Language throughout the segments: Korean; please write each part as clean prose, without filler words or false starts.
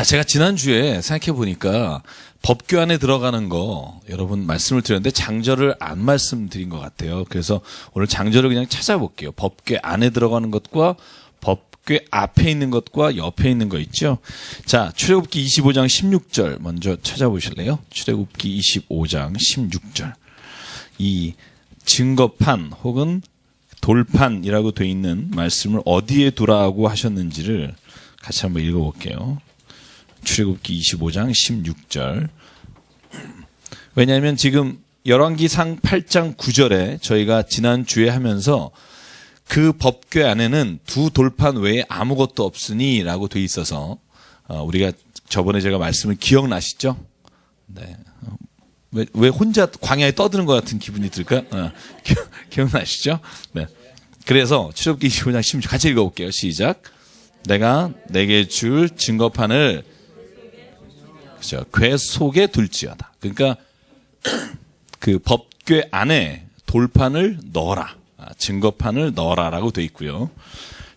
자, 제가 지난주에 생각해 보니까 법궤 안에 들어가는 거 여러분 말씀을 드렸는데 장절을 안 말씀드린 것 같아요. 그래서 오늘 장절을 그냥 찾아볼게요. 법궤 안에 들어가는 것과 법궤 앞에 있는 것과 옆에 있는 거 있죠. 자, 출애굽기 25장 16절 먼저 찾아보실래요? 출애굽기 25장 16절. 이 증거판 혹은 돌판이라고 돼 있는 말씀을 어디에 두라고 하셨는지를 같이 한번 읽어볼게요. 출애굽기 25장 16절. 왜냐하면 지금 열왕기상 8장 9절에 저희가 지난주에 하면서 그 법궤 안에는 두 돌판 외에 아무것도 없으니 라고 돼 있어서 우리가 저번에 제가 말씀을 기억나시죠? 네. 왜 혼자 광야에 떠드는 것 같은 기분이 들까? 기억나시죠? 네. 그래서 출애굽기 25장 16절 같이 읽어볼게요. 시작. 내가 내게 줄 증거판을 그렇죠. 궤 속에 둘지어다. 그러니까 그 법궤 안에 돌판을 넣어라. 증거판을 넣어라라고 돼 있고요.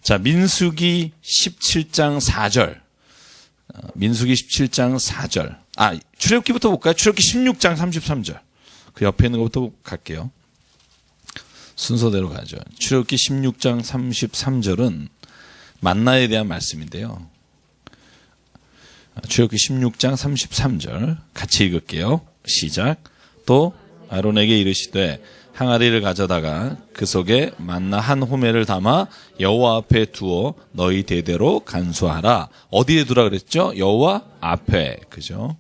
자, 민수기 17장 4절. 민수기 17장 4절. 출애굽기부터 볼까요? 출애굽기 16장 33절. 그 옆에 있는 것부터 갈게요. 순서대로 가죠. 출애굽기 16장 33절은 만나에 대한 말씀인데요. 출애굽기 16장 33절 같이 읽을게요. 시작. 또 아론에게 이르시되 항아리를 가져다가 그 속에 만나 한 호멜을 담아 여호와 앞에 두어 너희 대대로 간수하라. 어디에 두라 그랬죠? 여호와 앞에. 그죠?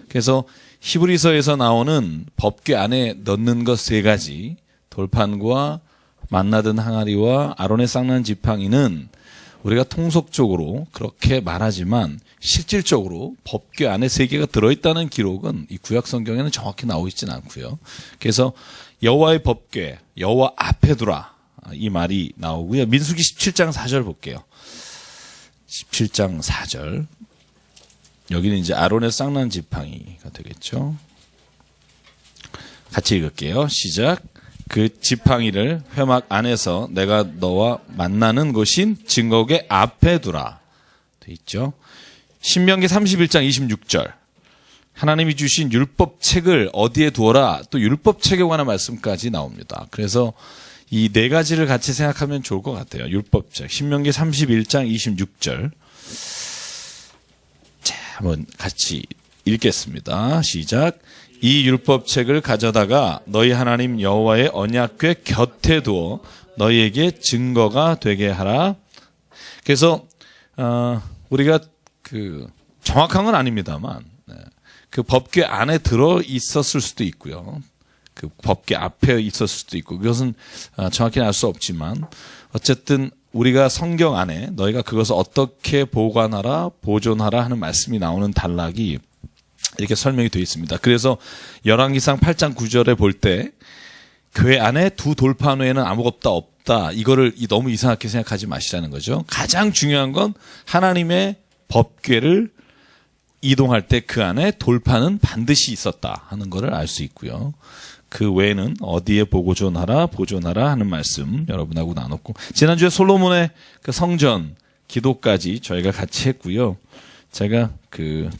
그래서 히브리서에서 나오는 법궤 안에 넣는 것 세 가지, 돌판과 만나든 항아리와 아론의 쌍난 지팡이는 우리가 통속적으로 그렇게 말하지만 실질적으로 법궤 안에 세 개가 들어있다는 기록은 이 구약 성경에는 정확히 나오고 있지는 않고요. 그래서 여호와의 법궤, 여호와 앞에 두라, 이 말이 나오고요. 민수기 17장 4절 볼게요. 17장 4절. 여기는 이제 아론의 쌍난 지팡이가 되겠죠. 같이 읽을게요. 시작. 그 지팡이를 회막 안에서 내가 너와 만나는 곳인 증거궤 앞에 두라. 돼 있죠. 신명기 31장 26절. 하나님이 주신 율법책을 어디에 두어라. 또 율법책에 관한 말씀까지 나옵니다. 그래서 이 네 가지를 같이 생각하면 좋을 것 같아요. 율법책. 신명기 31장 26절. 자, 한번 같이 읽겠습니다. 시작. 이 율법책을 가져다가 너희 하나님 여호와의 언약궤 곁에 두어 너희에게 증거가 되게 하라. 그래서 우리가 정확한 건 아닙니다만 그 법궤 안에 들어 있었을 수도 있고요. 그 법궤 앞에 있었을 수도 있고 그것은 정확히는 알 수 없지만 어쨌든 우리가 성경 안에 너희가 그것을 어떻게 보관하라, 보존하라 하는 말씀이 나오는 단락이 이렇게 설명이 되어 있습니다. 그래서 열왕기상 8장 9절에 볼 때 궤 안에 두 돌판 외에는 아무것도 없다. 이거를 너무 이상하게 생각하지 마시라는 거죠. 가장 중요한 건 하나님의 법궤를 이동할 때 그 안에 돌판은 반드시 있었다 하는 것을 알 수 있고요. 그 외에는 어디에 보존하라 하는 말씀 여러분하고 나눴고, 지난주에 솔로몬의 그 성전 기도까지 저희가 같이 했고요. 제가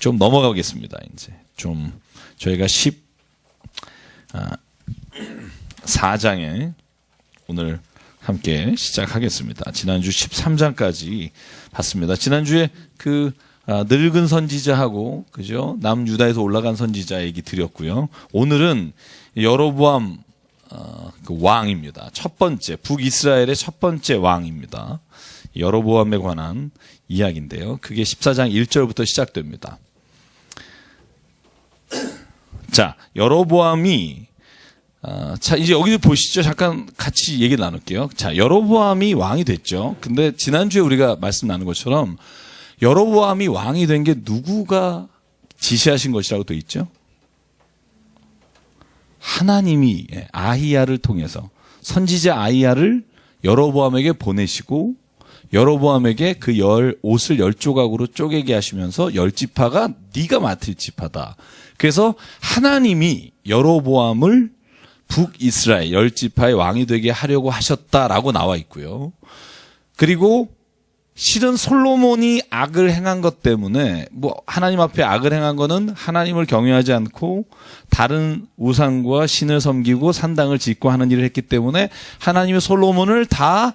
좀 넘어가겠습니다. 이제 좀 저희가 14장에 오늘 함께 시작하겠습니다. 지난주 13장까지 봤습니다. 지난주에 늙은 선지자하고 그죠? 남유다에서 올라간 선지자 얘기 드렸고요. 오늘은 여로보암 왕입니다. 첫 번째 북이스라엘의 첫 번째 왕입니다. 여로보암에 관한 이야기인데요. 그게 14장 1절부터 시작됩니다. 자, 여로보암이 자, 이제 여기 보시죠. 잠깐 같이 얘기 나눌게요. 자, 여로보암이 왕이 됐죠. 근데 지난주에 우리가 말씀 나눈 것처럼 여로보암이 왕이 된 게 누구가 지시하신 것이라고 되어 있죠? 하나님이 아히야를 통해서 선지자 아히야를 여로보암에게 보내시고 여로보암에게 그 옷을 10조각으로 쪼개게 하시면서 10지파가 네가 맡을 지파다. 그래서 하나님이 여로보암을 북이스라엘 10지파의 왕이 되게 하려고 하셨다라고 나와 있고요. 그리고 실은 솔로몬이 악을 행한 것 때문에 뭐 하나님 앞에 악을 행한 거는 하나님을 경외하지 않고 다른 우상과 신을 섬기고 산당을 짓고 하는 일을 했기 때문에 하나님이 솔로몬을 다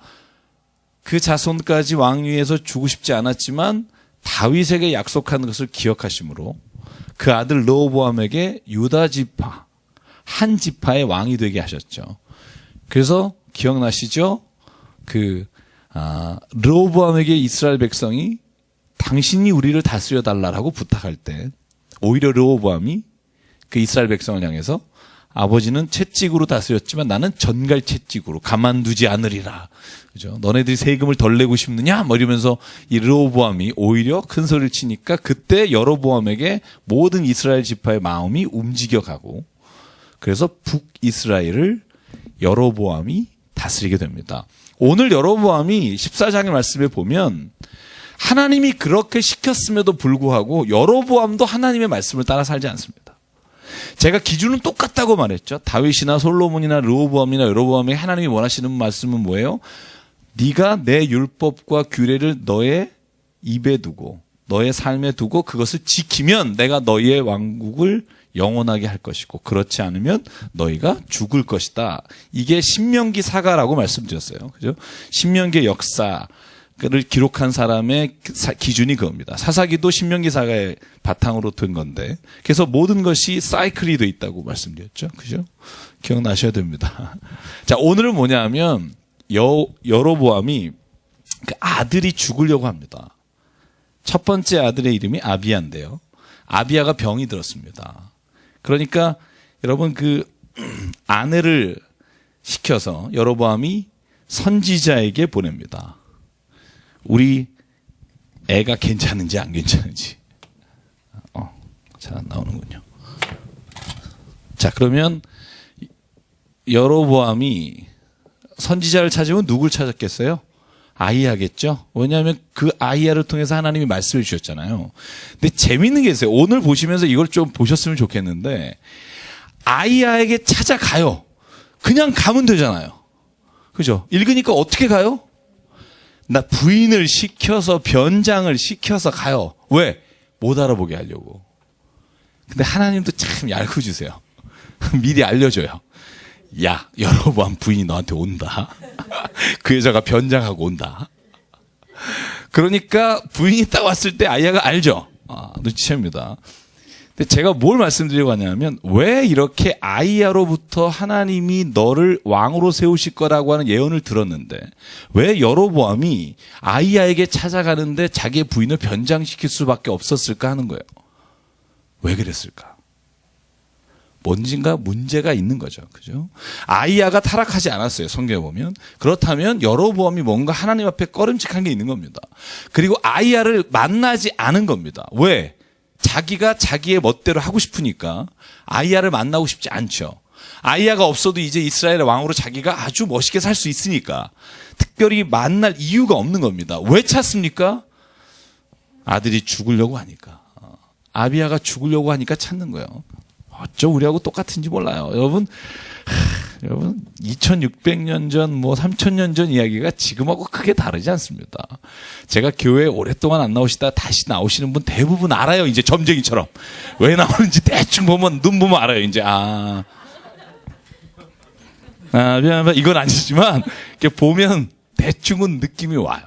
그 자손까지 왕위에서 주고 싶지 않았지만 다윗에게 약속한 것을 기억하심으로 그 아들 르호보암에게 유다 지파 한 지파의 왕이 되게 하셨죠. 그래서 기억나시죠? 르호보암에게 이스라엘 백성이 당신이 우리를 다스려 달라고 부탁할 때 오히려 르호보암이 그 이스라엘 백성을 향해서 아버지는 채찍으로 다스렸지만 나는 전갈 채찍으로 가만두지 않으리라. 그죠? 너네들이 세금을 덜 내고 싶느냐? 뭐 이러면서 이 르호보암이 오히려 큰 소리를 치니까 그때 여로보암에게 모든 이스라엘 지파의 마음이 움직여가고 그래서 북이스라엘을 여로보암이 다스리게 됩니다. 오늘 여로보암이 14장의 말씀에 보면 하나님이 그렇게 시켰음에도 불구하고 여로보암도 하나님의 말씀을 따라 살지 않습니다. 제가 기준은 똑같다고 말했죠. 다윗이나 솔로몬이나 르호보암이나 여로보암이 하나님이 원하시는 말씀은 뭐예요? 네가 내 율법과 규례를 너의 입에 두고 너의 삶에 두고 그것을 지키면 내가 너희의 왕국을 영원하게 할 것이고 그렇지 않으면 너희가 죽을 것이다. 이게 신명기 사가라고 말씀드렸어요. 그죠? 신명기의 역사를 기록한 사람의 기준이 그겁니다. 사사기도 신명기 사가의 바탕으로 된 건데 그래서 모든 것이 사이클이 돼 있다고 말씀드렸죠. 그죠? 기억나셔야 됩니다. 자, 오늘은 뭐냐면 여로보암이 그 아들이 죽으려고 합니다. 첫 번째 아들의 이름이 아비야인데요. 아비야가 병이 들었습니다. 그러니까 여러분 그 아내를 시켜서 여로보암이 선지자에게 보냅니다. 우리 애가 괜찮은지 안 괜찮은지. 잘 안 나오는군요. 자, 그러면 여로보암이 선지자를 찾으면 누굴 찾았겠어요? 아이야겠죠? 왜냐하면 그 아이야를 통해서 하나님이 말씀을 주셨잖아요. 근데 재밌는 게 있어요. 오늘 보시면서 이걸 좀 보셨으면 좋겠는데 아이야에게 찾아가요. 그냥 가면 되잖아요. 그죠? 읽으니까 어떻게 가요? 나 부인을 시켜서 변장을 시켜서 가요. 왜? 못 알아보게 하려고. 근데 하나님도 참 얄고 주세요. 미리 알려줘요. 야, 여로보암 부인이 너한테 온다. 그 여자가 변장하고 온다. 그러니까 부인이 딱 왔을 때 아이야가 알죠. 눈치챕니다. 근데 제가 뭘 말씀드리려고 하냐면 왜 이렇게 아이야로부터 하나님이 너를 왕으로 세우실 거라고 하는 예언을 들었는데 왜 여로보암이 아이야에게 찾아가는데 자기의 부인을 변장시킬 수밖에 없었을까 하는 거예요. 왜 그랬을까? 뭔진가 문제가 있는 거죠. 그죠? 아이야가 타락하지 않았어요. 성경에 보면. 그렇다면 여로보암이 뭔가 하나님 앞에 꺼림칙한 게 있는 겁니다. 그리고 아이야를 만나지 않은 겁니다. 왜? 자기가 자기의 멋대로 하고 싶으니까 아이야를 만나고 싶지 않죠. 아이야가 없어도 이제 이스라엘의 왕으로 자기가 아주 멋있게 살 수 있으니까 특별히 만날 이유가 없는 겁니다. 왜 찾습니까? 아들이 죽으려고 하니까. 아비야가 죽으려고 하니까 찾는 거예요. 어쩜 우리하고 똑같은지 몰라요. 여러분 2600년 전, 3000년 전 이야기가 지금하고 크게 다르지 않습니다. 제가 교회에 오랫동안 안 나오시다 다시 나오시는 분 대부분 알아요. 이제 점쟁이처럼. 왜 나오는지 대충 보면, 눈 보면 알아요. 이제, 미안합니다. 이건 아니지만, 이렇게 보면 대충은 느낌이 와요.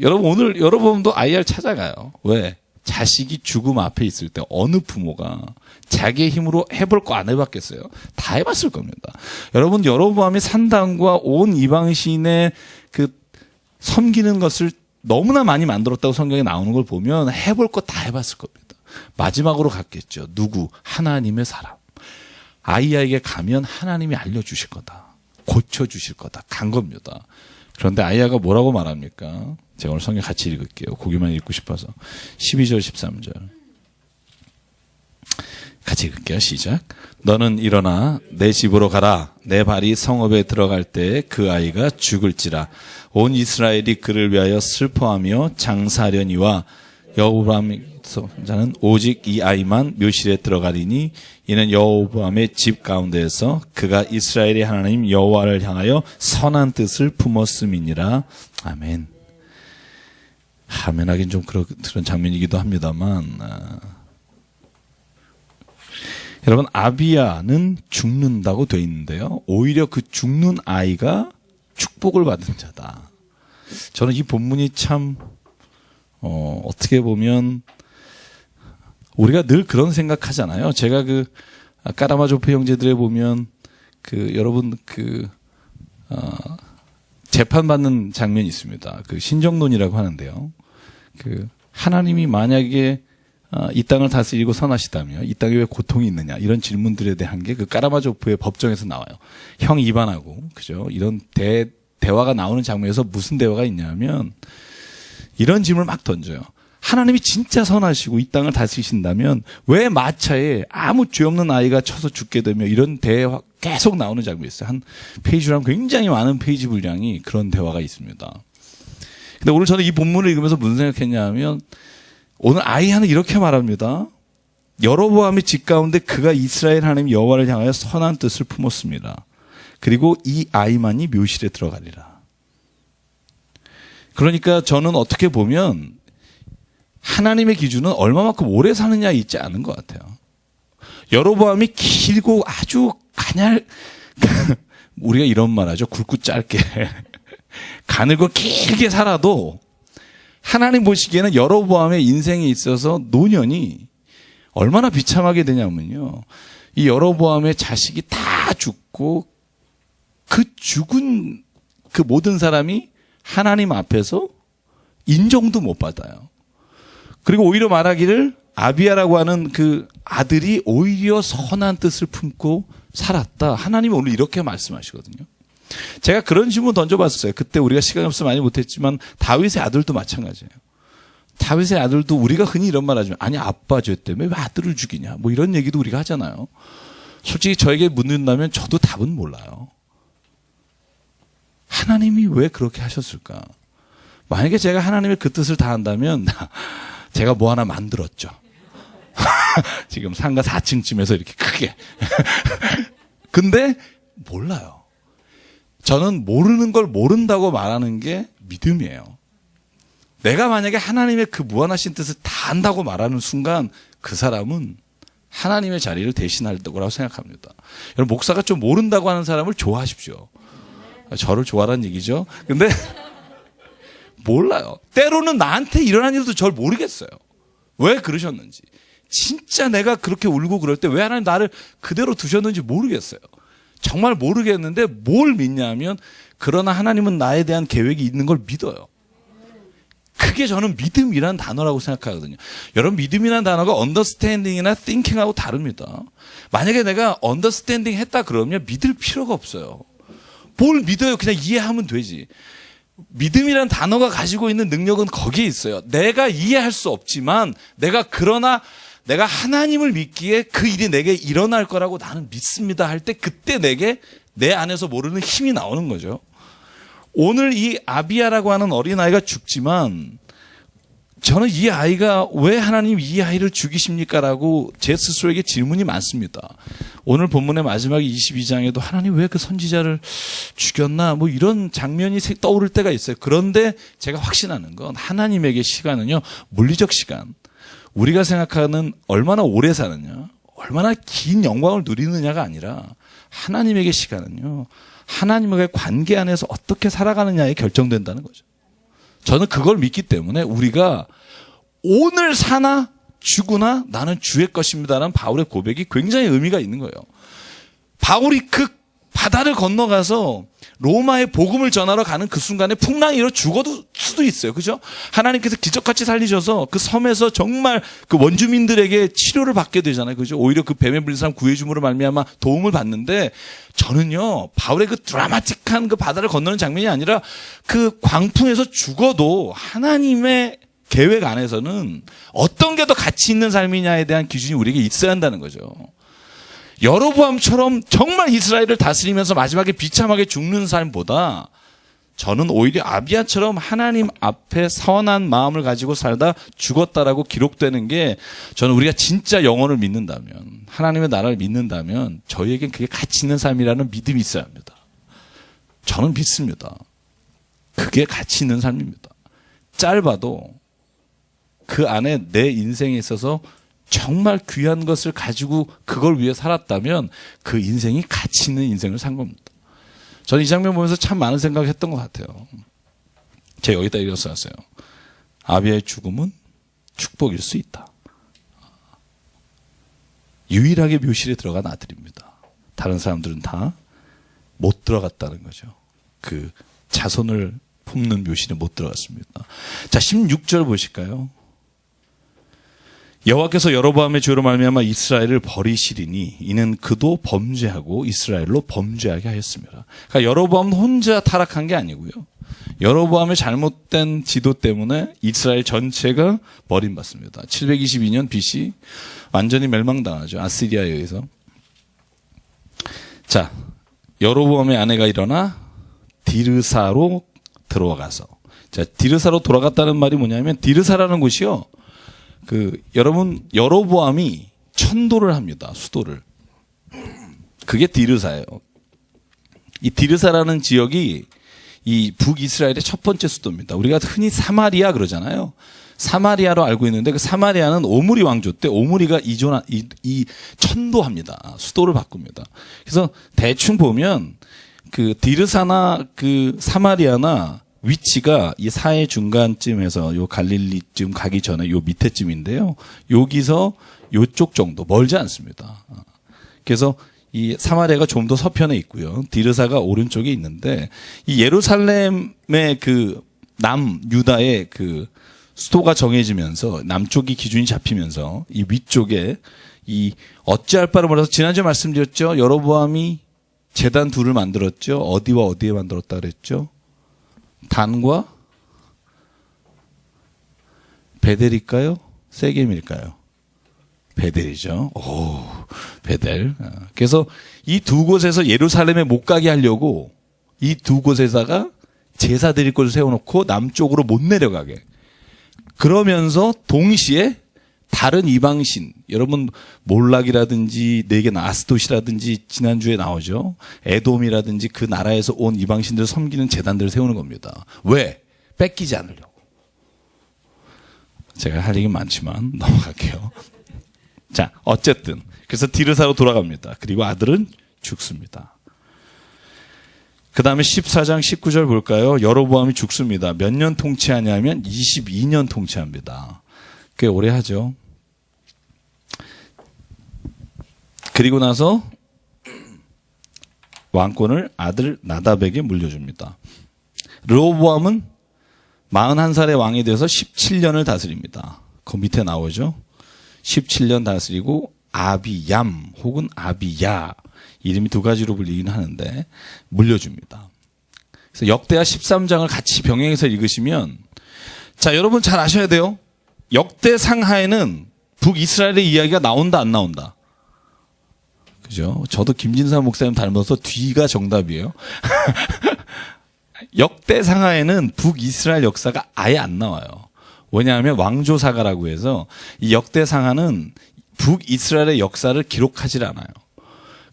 여러분, 오늘 여러분도 아이를 찾아가요. 왜? 자식이 죽음 앞에 있을 때 어느 부모가 자기의 힘으로 해볼 거 안 해봤겠어요? 다 해봤을 겁니다. 여러분, 여로보암이 산당과 온 이방신의 그 섬기는 것을 너무나 많이 만들었다고 성경에 나오는 걸 보면 해볼 거 다 해봤을 겁니다. 마지막으로 갔겠죠. 누구? 하나님의 사람. 아이야에게 가면 하나님이 알려주실 거다. 고쳐주실 거다. 간 겁니다. 그런데 아이야가 뭐라고 말합니까? 제가 오늘 성경 같이 읽을게요. 거기만 읽고 싶어서. 12절, 13절. 같이 읽을게요. 시작. 너는 일어나 내 집으로 가라. 내 발이 성읍에 들어갈 때 그 아이가 죽을지라. 온 이스라엘이 그를 위하여 슬퍼하며 장사하려니와 여호보암의 자는 오직 이 아이만 묘실에 들어가리니 이는 여호보암의 집 가운데에서 그가 이스라엘의 하나님 여호와를 향하여 선한 뜻을 품었음이니라. 아멘. 하면하긴 좀 그런 장면이기도 합니다만, 여러분, 아비야는 죽는다고 돼 있는데요. 오히려 그 죽는 아이가 축복을 받은 자다. 저는 이 본문이 참, 어떻게 보면, 우리가 늘 그런 생각하잖아요. 제가 까라마조프 형제들에 보면, 여러분, 재판받는 장면이 있습니다. 신정론이라고 하는데요. 하나님이 만약에 이 땅을 다스리고 선하시다면 이 땅에 왜 고통이 있느냐 이런 질문들에 대한 게 까라마조프의 법정에서 나와요. 형 입안하고 그죠? 이런 대화가 나오는 장면에서 무슨 대화가 있냐면 이런 질문을 막 던져요. 하나님이 진짜 선하시고 이 땅을 다스리신다면 왜 마차에 아무 죄 없는 아이가 쳐서 죽게 되며 이런 대화 계속 나오는 장면이 있어요. 한 페이지로 굉장히 많은 페이지 분량이 그런 대화가 있습니다. 근데 오늘 저는 이 본문을 읽으면서 무슨 생각했냐 하면 오늘 아이야는 이렇게 말합니다. 여로보암의 집 가운데 그가 이스라엘 하나님 여호와를 향하여 선한 뜻을 품었습니다. 그리고 이 아이만이 묘실에 들어가리라. 그러니까 저는 어떻게 보면 하나님의 기준은 얼마만큼 오래 사느냐에 있지 않은 것 같아요. 여로보암이 길고 아주 우리가 이런 말 하죠. 굵고 짧게 가늘고 길게 살아도 하나님 보시기에는 여로보암의 인생에 있어서 노년이 얼마나 비참하게 되냐면요. 이 여로보암의 자식이 다 죽고 그 죽은 그 모든 사람이 하나님 앞에서 인정도 못 받아요. 그리고 오히려 말하기를 아비야라고 하는 그 아들이 오히려 선한 뜻을 품고 살았다. 하나님이 오늘 이렇게 말씀하시거든요. 제가 그런 질문 던져봤어요. 그때 우리가 시간이 없어서 많이 못했지만 다윗의 아들도 마찬가지예요. 다윗의 아들도 우리가 흔히 이런 말 하지만 아니 아빠 죄 때문에 왜 아들을 죽이냐 뭐 이런 얘기도 우리가 하잖아요. 솔직히 저에게 묻는다면 저도 답은 몰라요. 하나님이 왜 그렇게 하셨을까? 만약에 제가 하나님의 그 뜻을 다 한다면 제가 뭐 하나 만들었죠. 지금 상가 4층쯤에서 이렇게 크게. 근데 몰라요. 저는 모르는 걸 모른다고 말하는 게 믿음이에요. 내가 만약에 하나님의 그 무한하신 뜻을 다 안다고 말하는 순간 그 사람은 하나님의 자리를 대신할 거라고 생각합니다. 여러분 목사가 좀 모른다고 하는 사람을 좋아하십시오. 저를 좋아하라는 얘기죠. 근데 몰라요. 때로는 나한테 일어난 일도 절 모르겠어요. 왜 그러셨는지. 진짜 내가 그렇게 울고 그럴 때 왜 하나님 나를 그대로 두셨는지 모르겠어요. 정말 모르겠는데 뭘 믿냐면 그러나 하나님은 나에 대한 계획이 있는 걸 믿어요. 그게 저는 믿음이란 단어라고 생각하거든요. 여러분 믿음이란 단어가 understanding이나 thinking하고 다릅니다. 만약에 내가 understanding 했다 그러면 믿을 필요가 없어요. 뭘 믿어요? 그냥 이해하면 되지. 믿음이란 단어가 가지고 있는 능력은 거기에 있어요. 내가 이해할 수 없지만 내가 하나님을 믿기에 그 일이 내게 일어날 거라고 나는 믿습니다 할 때 그때 내게 내 안에서 모르는 힘이 나오는 거죠. 오늘 이 아비야라고 하는 어린아이가 죽지만 저는 이 아이가 왜 하나님 이 아이를 죽이십니까? 라고 제 스스로에게 질문이 많습니다. 오늘 본문의 마지막 22장에도 하나님 왜 그 선지자를 죽였나? 뭐 이런 장면이 떠오를 때가 있어요. 그런데 제가 확신하는 건 하나님에게 시간은요, 물리적 시간. 우리가 생각하는 얼마나 오래 사느냐, 얼마나 긴 영광을 누리느냐가 아니라 하나님에게 시간은요, 하나님과의 관계 안에서 어떻게 살아가느냐에 결정된다는 거죠. 저는 그걸 믿기 때문에 우리가 오늘 사나 죽으나 나는 주의 것입니다라는 바울의 고백이 굉장히 의미가 있는 거예요. 바울이 그 바다를 건너가서 로마의 복음을 전하러 가는 그 순간에 풍랑이 일어 죽어도 수도 있어요. 그죠? 하나님께서 기적같이 살리셔서 그 섬에서 정말 그 원주민들에게 치료를 받게 되잖아요. 그죠? 오히려 그 뱀에 물린 사람 구해줌으로 말미암아 도움을 받는데 저는요, 바울의 그 드라마틱한 그 바다를 건너는 장면이 아니라 그 광풍에서 죽어도 하나님의 계획 안에서는 어떤 게 더 가치 있는 삶이냐에 대한 기준이 우리에게 있어야 한다는 거죠. 여로보암처럼 정말 이스라엘을 다스리면서 마지막에 비참하게 죽는 삶보다 저는 오히려 아비야처럼 하나님 앞에 선한 마음을 가지고 살다 죽었다라고 기록되는 게 저는 우리가 진짜 영혼을 믿는다면, 하나님의 나라를 믿는다면 저희에겐 그게 가치 있는 삶이라는 믿음이 있어야 합니다. 저는 믿습니다. 그게 가치 있는 삶입니다. 짧아도 그 안에 내 인생에 있어서 정말 귀한 것을 가지고 그걸 위해 살았다면 그 인생이 가치 있는 인생을 산 겁니다. 저는 이 장면 보면서 참 많은 생각을 했던 것 같아요. 제가 여기다 읽었어요. 아비의 죽음은 축복일 수 있다. 유일하게 묘실에 들어간 아들입니다. 다른 사람들은 다 못 들어갔다는 거죠. 그 자손을 품는 묘실에 못 들어갔습니다. 자, 16절 보실까요? 여호와께서 여로보암의 죄로 말미암아 이스라엘을 버리시리니 이는 그도 범죄하고 이스라엘로 범죄하게 하였습니다. 그러니까 여로보암은 혼자 타락한 게 아니고요. 여로보암의 잘못된 지도 때문에 이스라엘 전체가 버림받습니다. 722년 BC 완전히 멸망당하죠. 아시리아에 의해서. 자, 여로보암의 아내가 일어나 디르사로 들어가서, 자, 디르사로 돌아갔다는 말이 뭐냐면 디르사라는 곳이요. 여러분, 여로보암이 천도를 합니다. 수도를. 그게 디르사예요. 이 디르사라는 지역이 이 북이스라엘의 첫 번째 수도입니다. 우리가 흔히 사마리아 그러잖아요. 사마리아로 알고 있는데 그 사마리아는 오므리 왕조 때 오므리가 이 천도합니다. 수도를 바꿉니다. 그래서 대충 보면 그 디르사나 그 사마리아나 위치가 이 사해 중간쯤에서 요 갈릴리쯤 가기 전에 요 밑에쯤인데요. 여기서 요쪽 정도 멀지 않습니다. 그래서 이 사마리아가 좀 더 서편에 있고요. 디르사가 오른쪽에 있는데 이 예루살렘의 그 남 유다의 그 수도가 정해지면서 남쪽이 기준이 잡히면서 이 위쪽에 이 어찌할 바를 몰라서 지난주에 말씀드렸죠. 여로보암이 제단 둘을 만들었죠. 어디와 어디에 만들었다 그랬죠? 단과 베델일까요? 세겜일까요? 베델이죠. 오, 베델. 그래서 이 두 곳에서 예루살렘에 못 가게 하려고 이 두 곳에다가 제사 드릴 곳을 세워놓고 남쪽으로 못 내려가게. 그러면서 동시에 다른 이방신, 여러분 몰락이라든지 네겐 아스돗이라든지 지난주에 나오죠. 에돔이라든지 그 나라에서 온 이방신들을 섬기는 제단들을 세우는 겁니다. 왜? 뺏기지 않으려고. 제가 할 얘기 많지만 넘어갈게요. 자, 어쨌든 그래서 디르사로 돌아갑니다. 그리고 아들은 죽습니다. 그 다음에 14장 19절 볼까요? 여로보암이 죽습니다. 몇 년 통치하냐면 22년 통치합니다. 꽤 오래 하죠. 그리고 나서 왕권을 아들 나답에게 물려줍니다. 르호보암은 41살의 왕이 돼서 17년을 다스립니다. 그 밑에 나오죠. 17년 다스리고 아비얌 혹은 아비야, 이름이 두 가지로 불리긴 하는데 물려줍니다. 그래서 역대하 13장을 같이 병행해서 읽으시면, 자, 여러분 잘 아셔야 돼요. 역대상하에는 북이스라엘의 이야기가 나온다 안 나온다? 그죠? 저도 김진사 목사님 닮아서 뒤가 정답이에요. 역대상하에는 북이스라엘 역사가 아예 안 나와요. 왜냐하면 왕조사가라고 해서 이 역대상하는 북이스라엘의 역사를 기록하지 않아요.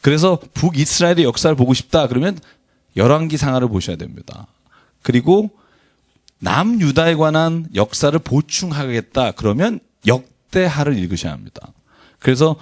그래서 북이스라엘의 역사를 보고 싶다 그러면 열왕기상하를 보셔야 됩니다. 그리고 남유다에 관한 역사를 보충하겠다 그러면 역대하를 읽으셔야 합니다. 그래서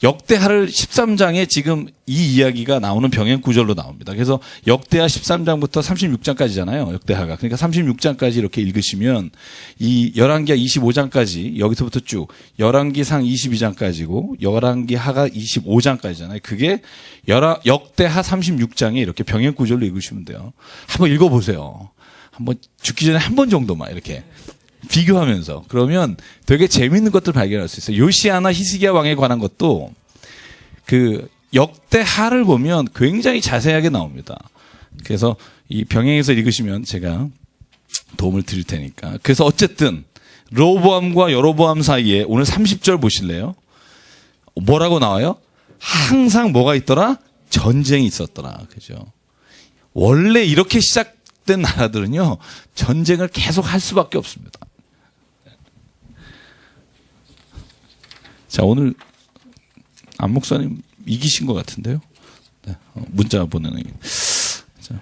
역대하를 13장에 지금 이 이야기가 나오는 병행구절로 나옵니다. 그래서 역대하 13장부터 36장까지잖아요. 역대하가. 그러니까 36장까지 이렇게 읽으시면 이 열왕기하 25장까지 여기서부터 쭉 열왕기상 22장까지고 열왕기하가 25장까지잖아요. 그게 역대하 36장에 이렇게 병행구절로 읽으시면 돼요. 한번 읽어보세요. 한번 죽기 전에 한 번 정도만 이렇게 비교하면서. 그러면 되게 재밌는 것들 발견할 수 있어요. 요시아나 히스기야 왕에 관한 것도 그 역대하를 보면 굉장히 자세하게 나옵니다. 그래서 이 병행해서 읽으시면 제가 도움을 드릴 테니까. 그래서 어쨌든 르호보암과 여로보암 사이에 오늘 30절 보실래요? 뭐라고 나와요? 항상 뭐가 있더라? 전쟁이 있었더라. 그죠? 원래 이렇게 시작된 나라들은요, 전쟁을 계속 할 수밖에 없습니다. 자, 오늘 안 목사님 이기신 것 같은데요. 네, 문자 보내는. 자,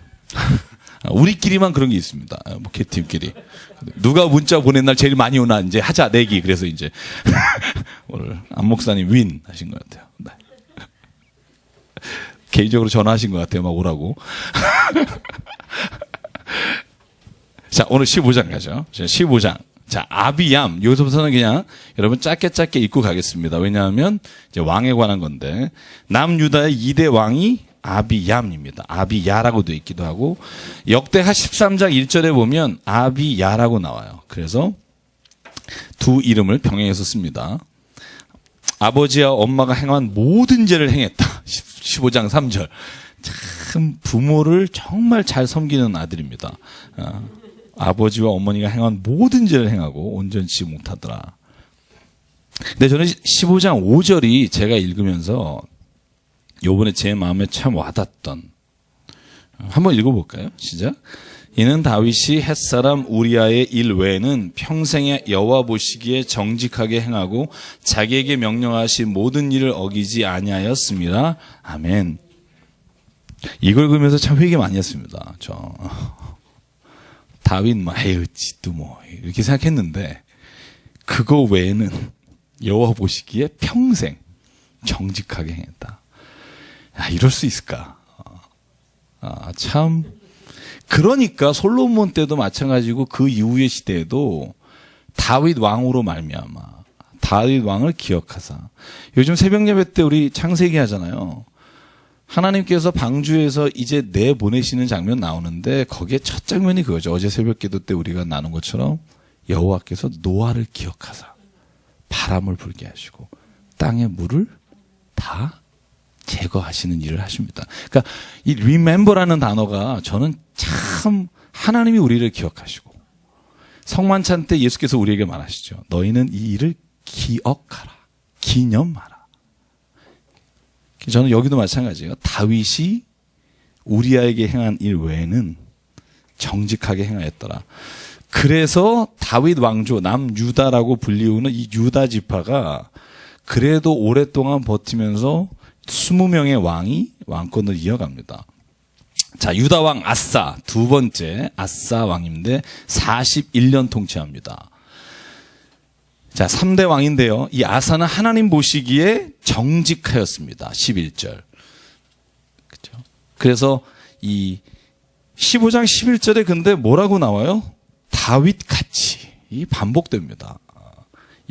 우리끼리만 그런 게 있습니다. 목회팀끼리. 누가 문자 보낸 날 제일 많이 오나 이제 하자 내기. 그래서 이제 오늘 안 목사님 윈 하신 것 같아요. 네. 개인적으로 전화하신 것 같아요. 막 오라고. 자, 오늘 15장 가죠. 15장. 자, 아비얌. 여기서부터는 그냥 여러분 짧게 읽고 가겠습니다. 왜냐하면 이제 왕에 관한 건데, 남유다의 2대 왕이 아비얌입니다. 아비야라고 되어 있기도 하고, 역대하 13장 1절에 보면 아비야라고 나와요. 그래서 두 이름을 병행해서 씁니다. 아버지와 엄마가 행한 모든 죄를 행했다. 15장 3절. 참 부모를 정말 잘 섬기는 아들입니다. 아버지와 어머니가 행한 모든 죄를 행하고 온전치 못하더라. 근데 저는 15장 5절이 제가 읽으면서 요번에 제 마음에 참 와닿던, 한번 읽어볼까요? 시작. 이는 다윗이 햇사람 우리아의 일 외에는 평생에 여호와 보시기에 정직하게 행하고 자기에게 명령하신 모든 일을 어기지 아니하였습니다. 아멘. 이걸 그러면서 참 회개 많이 했습니다. 다윗 에이 또 뭐 이렇게 생각했는데, 그거 외에는 여호와 보시기에 평생 정직하게 행했다. 이럴 수 있을까? 참. 그러니까 솔로몬 때도 마찬가지고 그 이후의 시대에도 다윗 왕으로 말미암아 다윗 왕을 기억하사. 요즘 새벽 예배 때 우리 창세기 하잖아요. 하나님께서 방주에서 이제 내보내시는 장면 나오는데, 거기에 첫 장면이 그거죠. 어제 새벽 기도 때 우리가 나눈 것처럼 여호와께서 노아를 기억하사 바람을 불게 하시고 땅의 물을 다 제거하시는 일을 하십니다. 그러니까 이 remember라는 단어가 저는 참 하나님이 우리를 기억하시고, 성만찬 때 예수께서 우리에게 말하시죠. 너희는 이 일을 기억하라. 기념하라. 저는 여기도 마찬가지예요. 다윗이 우리아에게 행한 일 외에는 정직하게 행하였더라. 그래서 다윗 왕조 남유다라고 불리우는 이 유다 지파가 그래도 오랫동안 버티면서 20명의 왕이 왕권을 이어갑니다. 자, 유다 왕 아사, 두 번째 아사 왕인데 41년 통치합니다. 자, 3대 왕인데요. 이 아사는 하나님 보시기에 정직하였습니다. 11절. 그렇죠? 그래서 이 15장 11절에 근데 뭐라고 나와요? 다윗 같이. 이 반복됩니다.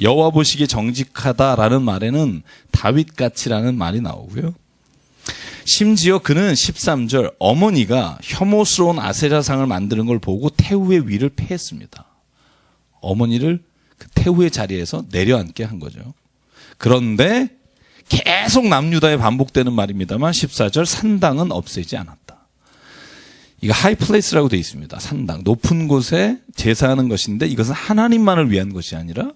여호와 보시기에 정직하다라는 말에는 다윗 같이라는 말이 나오고요. 심지어 그는 13절 어머니가 혐오스러운 아세라상을 만드는 걸 보고 태후의 위를 패했습니다. 어머니를 그 태후의 자리에서 내려앉게 한 거죠. 그런데 계속 남유다에 반복되는 말입니다만 14절 산당은 없애지 않았다. 이거 하이플레이스라고 되어 있습니다. 산당, 높은 곳에 제사하는 것인데 이것은 하나님만을 위한 것이 아니라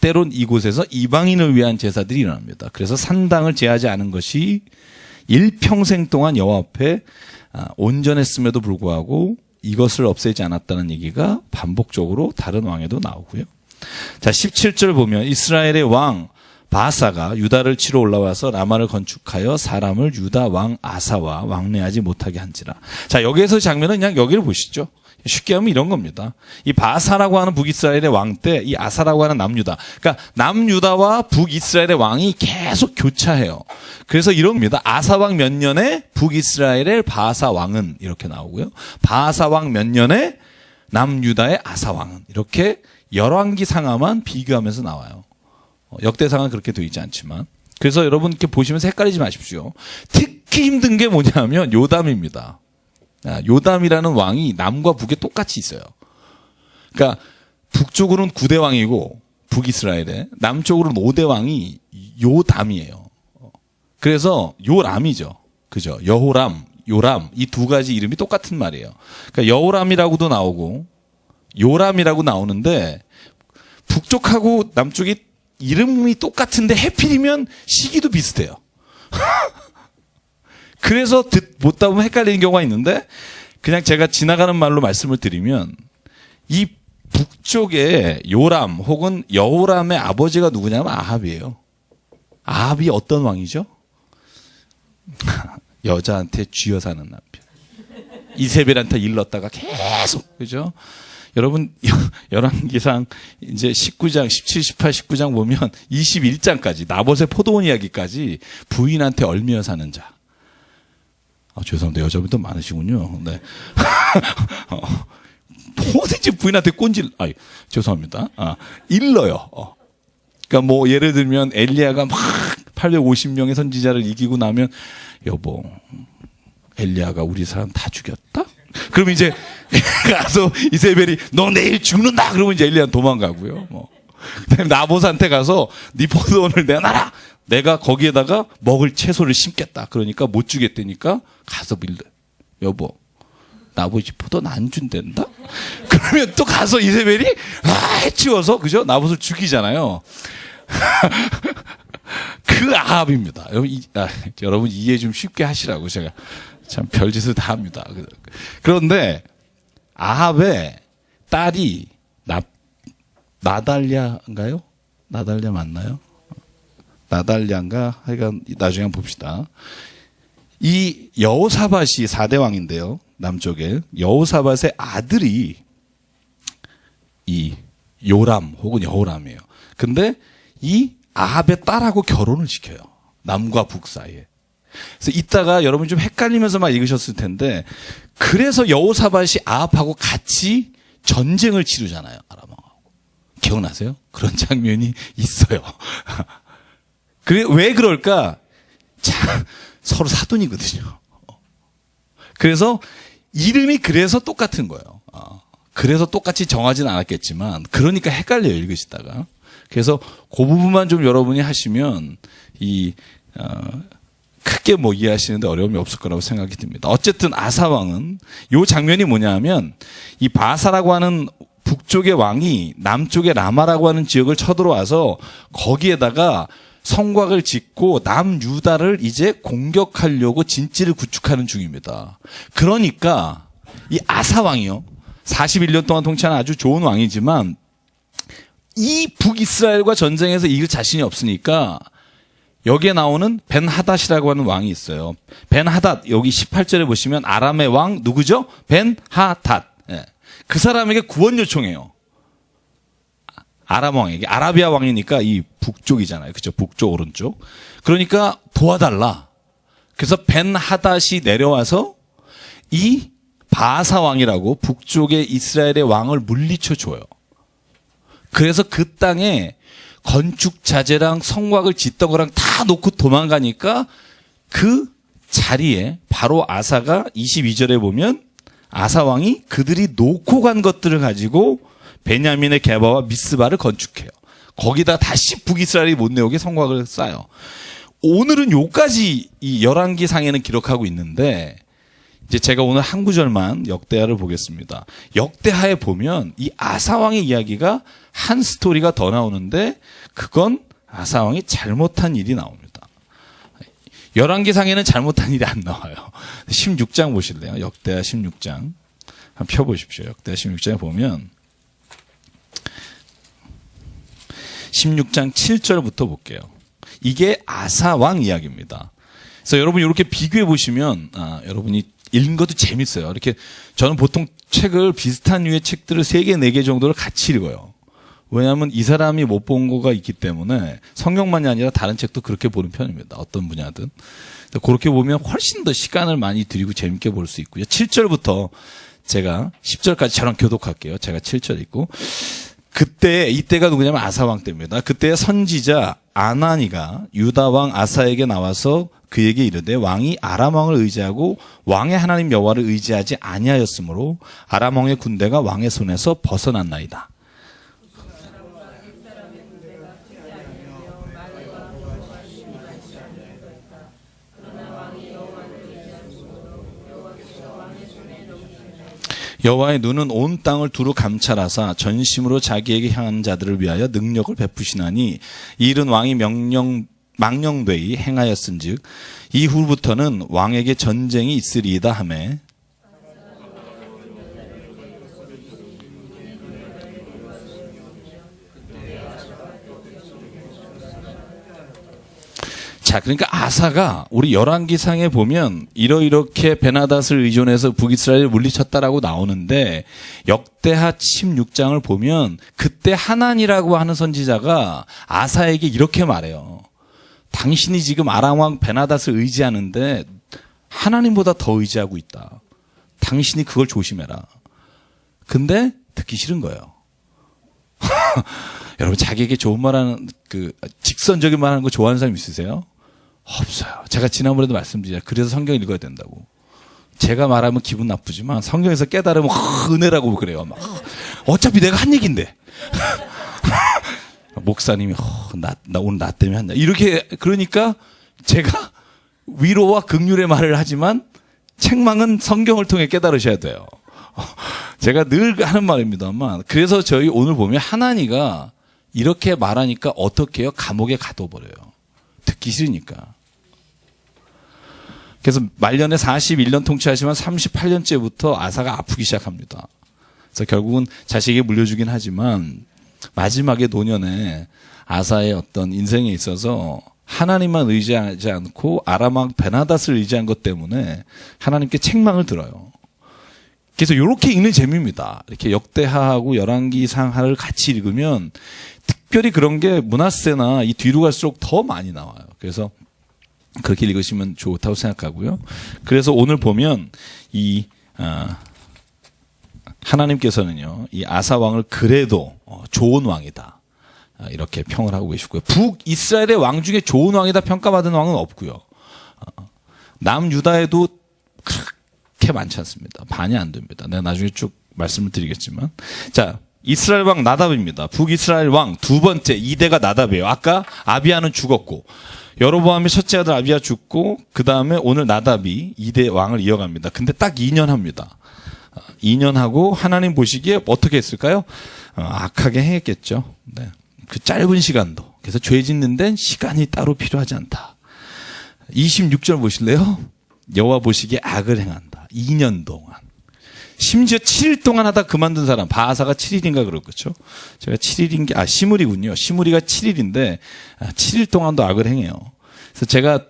때론 이곳에서 이방인을 위한 제사들이 일어납니다. 그래서 산당을 제하지 않은 것이 일평생 동안 여호와 앞에 온전했음에도 불구하고 이것을 없애지 않았다는 얘기가 반복적으로 다른 왕에도 나오고요. 자, 17절 보면 이스라엘의 왕 바사가 유다를 치러 올라와서 라마를 건축하여 사람을 유다 왕 아사와 왕래하지 못하게 한지라. 자, 여기에서 장면은 그냥 여기를 보시죠. 쉽게 하면 이런 겁니다. 이 바사라고 하는 북이스라엘의 왕 때 이 아사라고 하는 남유다. 그러니까 남유다와 북이스라엘의 왕이 계속 교차해요. 그래서 이럽니다. 아사 왕 몇 년에 북이스라엘의 바사 왕은 이렇게 나오고요. 바사 왕 몇 년에 남유다의 아사 왕은 이렇게 열왕기 상하만 비교하면서 나와요. 역대상은 그렇게 되어 있지 않지만. 그래서 여러분 이렇게 보시면서 헷갈리지 마십시오. 특히 힘든 게 뭐냐면 요담입니다. 요담이라는 왕이 남과 북에 똑같이 있어요. 그러니까 북쪽으로는 9대 왕이고 북이스라엘에, 남쪽으로는 5대 왕이 요담이에요. 그래서 요람이죠. 그죠? 여호람, 요람, 이 두 가지 이름이 똑같은 말이에요. 그러니까 여호람이라고도 나오고 요람이라고 나오는데 북쪽하고 남쪽이 이름이 똑같은데 해필이면 시기도 비슷해요. 그래서 못다 보면 헷갈리는 경우가 있는데, 그냥 제가 지나가는 말로 말씀을 드리면 이 북쪽에 요람 혹은 여호람의 아버지가 누구냐면 아합이에요. 아합이 어떤 왕이죠? 여자한테 쥐어 사는 남편. 이세벨한테 일렀다가 계속, 그죠? 여러분, 열왕기상 이제 19장, 17, 18, 19장 보면 21장까지, 나봇의 포도원 이야기까지 부인한테 얽매여 사는 자. 죄송합니다. 여자분도 많으시군요. 네. 뭐든지 부인한테 죄송합니다. 일러요. 그러니까 뭐 예를 들면 엘리야가 막 850명의 선지자를 이기고 나면 여보, 엘리야가 우리 사람 다 죽였다? 그러면 이제 가서 이세벨이 너 내일 죽는다. 그러면 이제 엘리야는 도망가고요. 그다음에 나봇한테 가서 네 포도원을 내놔라. 내가 거기에다가 먹을 채소를 심겠다. 그러니까 못 주겠다니까 가서 빌려. 여보, 나봇이 포도원 안 준댄다? 그러면 또 가서 이세벨이 해치워서, 그죠? 나봇을 죽이잖아요. 그 아합입니다. 여러분 이해 좀 쉽게 하시라고 제가 참 별짓을 다 합니다. 그런데 아합의 딸이 나달랴인가요? 나달랴 맞나요? 나달랴인가? 하여간 나중에 한번 봅시다. 이 여호사밧이 4대 왕인데요. 남쪽에 여호사밧의 아들이 이 요람 혹은 여호람이에요. 근데 이 아합의 딸하고 결혼을 시켜요. 남과 북 사이에. 그래서 이따가 여러분 좀 헷갈리면서 막 읽으셨을 텐데, 그래서 여호사밧이 아합하고 같이 전쟁을 치르잖아요. 아람하고. 기억나세요? 그런 장면이 있어요. 왜 그럴까? 서로 사돈이거든요. 그래서 이름이 그래서 똑같은 거예요. 그래서 똑같이 정하지는 않았겠지만, 그러니까 헷갈려요, 읽으시다가. 그래서 그 부분만 좀 여러분이 하시면 크게 뭐 이해하시는데 어려움이 없을 거라고 생각이 듭니다. 어쨌든 아사 왕은 이 장면이 뭐냐면, 이 바사라고 하는 북쪽의 왕이 남쪽의 라마라고 하는 지역을 쳐들어와서 거기에다가 성곽을 짓고 남유다를 이제 공격하려고 진지를 구축하는 중입니다. 그러니까 이 아사 왕이요, 41년 동안 통치하는 아주 좋은 왕이지만 이 북이스라엘과 전쟁에서 이길 자신이 없으니까 여기에 나오는 벤하닷이라고 하는 왕이 있어요. 벤하닷, 여기 18절에 보시면 아람의 왕 누구죠? 벤하닷. 예. 그 사람에게 구원 요청해요. 아람 왕에게. 아라비아 왕이니까 이 북쪽이잖아요. 그죠? 북쪽 오른쪽. 그러니까 도와달라. 그래서 벤하닷이 내려와서 이 바사 왕이라고 북쪽의 이스라엘의 왕을 물리쳐 줘요. 그래서 그 땅에 건축 자재랑 성곽을 짓던 거랑 다 놓고 도망가니까 그 자리에 바로 아사가 22절에 보면 아사 왕이 그들이 놓고 간 것들을 가지고 베냐민의 게바와 미스바를 건축해요. 거기다 다시 북이스라엘이 못 내오게 성곽을 쌓아요. 오늘은 요까지 이 열왕기상에는 기록하고 있는데, 이제 제가 오늘 한 구절만 역대하를 보겠습니다. 역대하에 보면 이 아사왕의 이야기가 한 스토리가 더 나오는데, 그건 아사왕이 잘못한 일이 나옵니다. 열왕기상에는 잘못한 일이 안 나와요. 16장 보실래요? 역대하 16장. 한번 펴보십시오. 역대하 16장에 보면 16장 7절부터 볼게요. 이게 아사왕 이야기입니다. 그래서 여러분 이렇게 비교해 보시면 여러분이 읽는 것도 재밌어요. 이렇게 저는 보통 책을, 비슷한 류의 책들을 3개, 4개 정도를 같이 읽어요. 왜냐하면 이 사람이 못 본 거가 있기 때문에 성경만이 아니라 다른 책도 그렇게 보는 편입니다. 어떤 분야든. 그렇게 보면 훨씬 더 시간을 많이 들이고 재밌게 볼 수 있고요. 7절부터 제가 10절까지 저랑 교독할게요. 제가 7절 읽고. 이때가 누구냐면 아사왕 때입니다. 그때 선지자 아나니가 유다 왕 아사에게 나와서 그에게 이르되 왕이 아람 왕을 의지하고 왕의 하나님 여호와를 의지하지 아니하였으므로 아람 왕의 군대가 왕의 손에서 벗어났나이다. 여호와의 눈은 온 땅을 두루 감찰하사 전심으로 자기에게 향한 자들을 위하여 능력을 베푸시나니 이 일은 왕이 망령되이 행하였은즉 이후부터는 왕에게 전쟁이 있으리이다 하매, 자, 그러니까 아사가 우리 열왕기상에 보면 이렇게 베나닷을 의존해서 북이스라엘을 물리쳤다라고 나오는데 역대하 16장을 보면 그때 하난이라고 하는 선지자가 아사에게 이렇게 말해요. 당신이 지금 아람 왕 베나닷을 의지하는데 하나님보다 더 의지하고 있다. 당신이 그걸 조심해라. 근데 듣기 싫은 거예요. 여러분, 자기에게 좋은 말하는, 직선적인 말하는 거 좋아하는 사람 있으세요? 없어요. 제가 지난번에도 말씀드렸죠. 그래서 성경 읽어야 된다고. 제가 말하면 기분 나쁘지만 성경에서 깨달으면 은혜라고 그래요. 막. 어차피 내가 한 얘기인데. 목사님이, 나 오늘 나 때문에 한다. 이렇게, 그러니까 제가 위로와 긍휼의 말을 하지만 책망은 성경을 통해 깨달으셔야 돼요. 제가 늘 하는 말입니다만, 그래서 저희 오늘 보면 하나니가 이렇게 말하니까 어떻게 해요? 감옥에 가둬버려요. 듣기 싫으니까. 그래서 말년에 41년 통치하시면 38년째부터 아사가 아프기 시작합니다. 그래서 결국은 자식에게 물려주긴 하지만 마지막에 노년에 아사의 어떤 인생에 있어서 하나님만 의지하지 않고 아람 왕 베나닷을 의지한 것 때문에 하나님께 책망을 들어요. 그래서 이렇게 읽는 재미입니다. 이렇게 역대하하고 열왕기상하를 같이 읽으면 특별히 그런 게 므낫세나 이 뒤로 갈수록 더 많이 나와요. 그래서 그렇게 읽으시면 좋다고 생각하고요. 그래서 오늘 보면 하나님께서는요, 이 아사 왕을 그래도 좋은 왕이다, 이렇게 평을 하고 계시고요. 북이스라엘의 왕 중에 좋은 왕이다 평가받은 왕은 없고요. 남유다에도 그렇게 많지 않습니다. 반이 안 됩니다. 내가 나중에 쭉 말씀을 드리겠지만. 자, 이스라엘 왕 나답입니다. 북이스라엘 왕 두 번째 2대가 나답이에요. 아까 아비야는 죽었고 여로보암의 첫째 아들 아비야 죽고 그 다음에 오늘 나답이 2대 왕을 이어갑니다. 근데 딱 2년 합니다. 2년 하고 하나님 보시기에 어떻게 했을까요? 악하게 행했겠죠. 네. 그 짧은 시간도. 그래서 죄 짓는 데는 시간이 따로 필요하지 않다. 26절 보실래요? 여호와 보시기에 악을 행한다. 2년 동안. 심지어 7일 동안 하다 그만둔 사람, 바하사가 7일인가 그렇겠죠. 제가 7일인 시므리군요. 시므리가 7일인데 7일 동안도 악을 행해요. 그래서 제가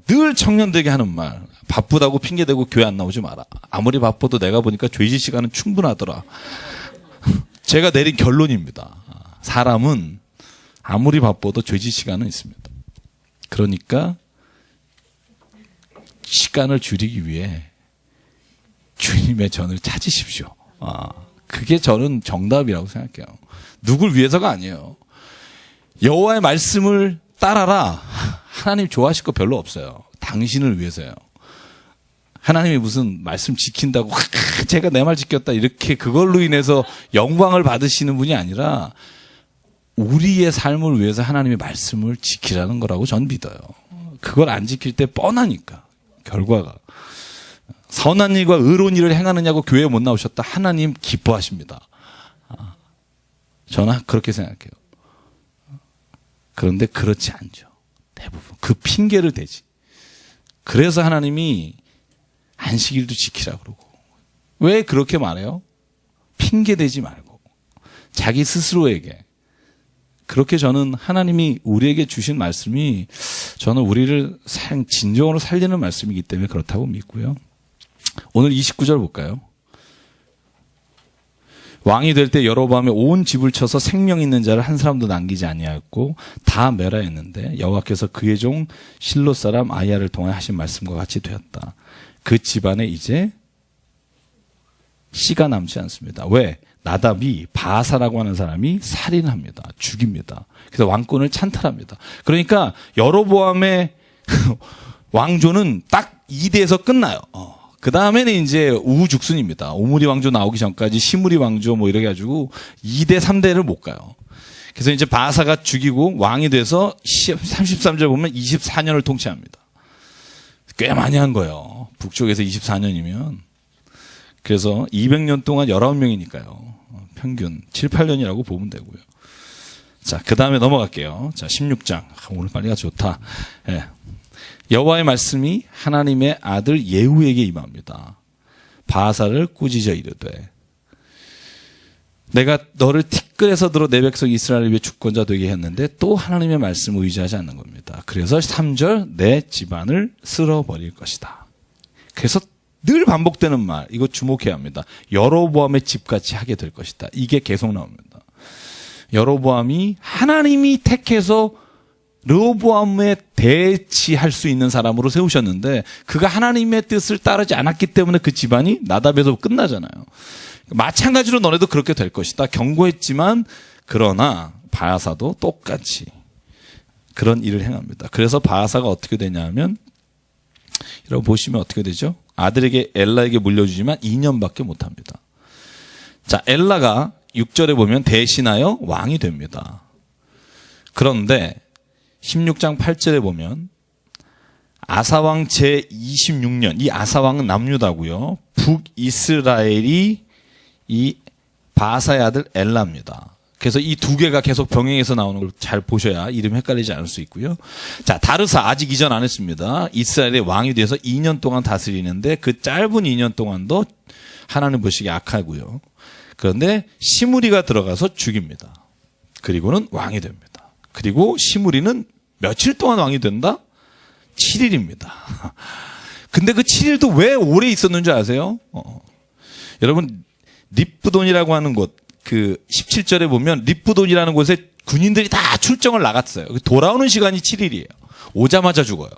늘 청년들에게 하는 말, 바쁘다고 핑계대고 교회 안 나오지 마라. 아무리 바빠도 내가 보니까 죄질 시간은 충분하더라. 제가 내린 결론입니다. 사람은 아무리 바빠도 죄질 시간은 있습니다. 그러니까 시간을 줄이기 위해 주님의 전을 찾으십시오. 그게 저는 정답이라고 생각해요. 누굴 위해서가 아니에요. 여호와의 말씀을 따라라. 하나님 좋아하실 거 별로 없어요. 당신을 위해서요. 하나님이 무슨 말씀 지킨다고 제가 내 말 지켰다 이렇게 그걸로 인해서 영광을 받으시는 분이 아니라 우리의 삶을 위해서 하나님의 말씀을 지키라는 거라고 전 믿어요. 그걸 안 지킬 때 뻔하니까 결과가. 선한 일과 의로운 일을 행하느냐고 교회에 못 나오셨다. 하나님 기뻐하십니다. 저는 그렇게 생각해요. 그런데 그렇지 않죠. 대부분. 그 핑계를 대지. 그래서 하나님이 안식일도 지키라 그러고. 왜 그렇게 말해요? 핑계 대지 말고. 자기 스스로에게. 그렇게 저는 하나님이 우리에게 주신 말씀이 저는 우리를 진정으로 살리는 말씀이기 때문에 그렇다고 믿고요. 오늘 29절 볼까요? 왕이 될 때 여로보암의 온 집을 쳐서 생명 있는 자를 한 사람도 남기지 아니하였고 다 멸하였는데 여호와께서 그의 종 실로 사람 아이야를 통해 하신 말씀과 같이 되었다. 그 집안에 이제 씨가 남지 않습니다. 왜? 나답이 바하사라고 하는 사람이 살인합니다. 죽입니다. 그래서 왕권을 찬탈합니다. 그러니까 여로보암의 왕조는 딱 2대에서 끝나요. 그 다음에는 이제 우후죽순입니다. 오므리 왕조 나오기 전까지 시므리 왕조 뭐 이래 가지고 2대, 3대를 못 가요. 그래서 이제 바하사가 죽이고 왕이 돼서 33절 보면 24년을 통치합니다. 꽤 많이 한 거예요. 북쪽에서 24년이면. 그래서 200년 동안 19명이니까요. 평균 7, 8년이라고 보면 되고요. 자, 그 다음에 넘어갈게요. 자, 16장. 오늘 빨리가 좋다. 예. 여호와의 말씀이 하나님의 아들 예후에게 임합니다. 바하사를 꾸짖어 이르되 내가 너를 티끌에서 들어 내 백성 이스라엘을 위해 주권자 되게 했는데 또 하나님의 말씀을 의지하지 않는 겁니다. 그래서 3절 내 집안을 쓸어버릴 것이다. 그래서 늘 반복되는 말, 이거 주목해야 합니다. 여로보암의 집같이 하게 될 것이다. 이게 계속 나옵니다. 여로보암이 하나님이 택해서 르호보암에 대치할 수 있는 사람으로 세우셨는데 그가 하나님의 뜻을 따르지 않았기 때문에 그 집안이 나답에서 끝나잖아요. 마찬가지로 너네도 그렇게 될 것이다. 경고했지만 그러나 바하사도 똑같이 그런 일을 행합니다. 그래서 바하사가 어떻게 되냐면 여러분 보시면 어떻게 되죠? 아들에게 엘라에게 물려주지만 2년밖에 못합니다. 자, 엘라가 6절에 보면 대신하여 왕이 됩니다. 그런데 16장 8절에 보면 아사왕 제26년, 이 아사왕은 남유다고요. 북이스라엘이 이 바하사의 아들 엘라입니다. 그래서 이 두 개가 계속 병행해서 나오는 걸 잘 보셔야 이름이 헷갈리지 않을 수 있고요. 자, 다르사 아직 이전 안 했습니다. 이스라엘의 왕이 돼서 2년 동안 다스리는데 그 짧은 2년 동안도 하나님 보시기에 악하고요. 그런데 시므리가 들어가서 죽입니다. 그리고는 왕이 됩니다. 그리고 시므리는 며칠 동안 왕이 된다? 7일입니다. 근데 그 7일도 왜 오래 있었는 줄 아세요? 여러분 립부돈이라고 하는 곳, 그 17절에 보면 립부돈이라는 곳에 군인들이 다 출정을 나갔어요. 돌아오는 시간이 7일이에요. 오자마자 죽어요.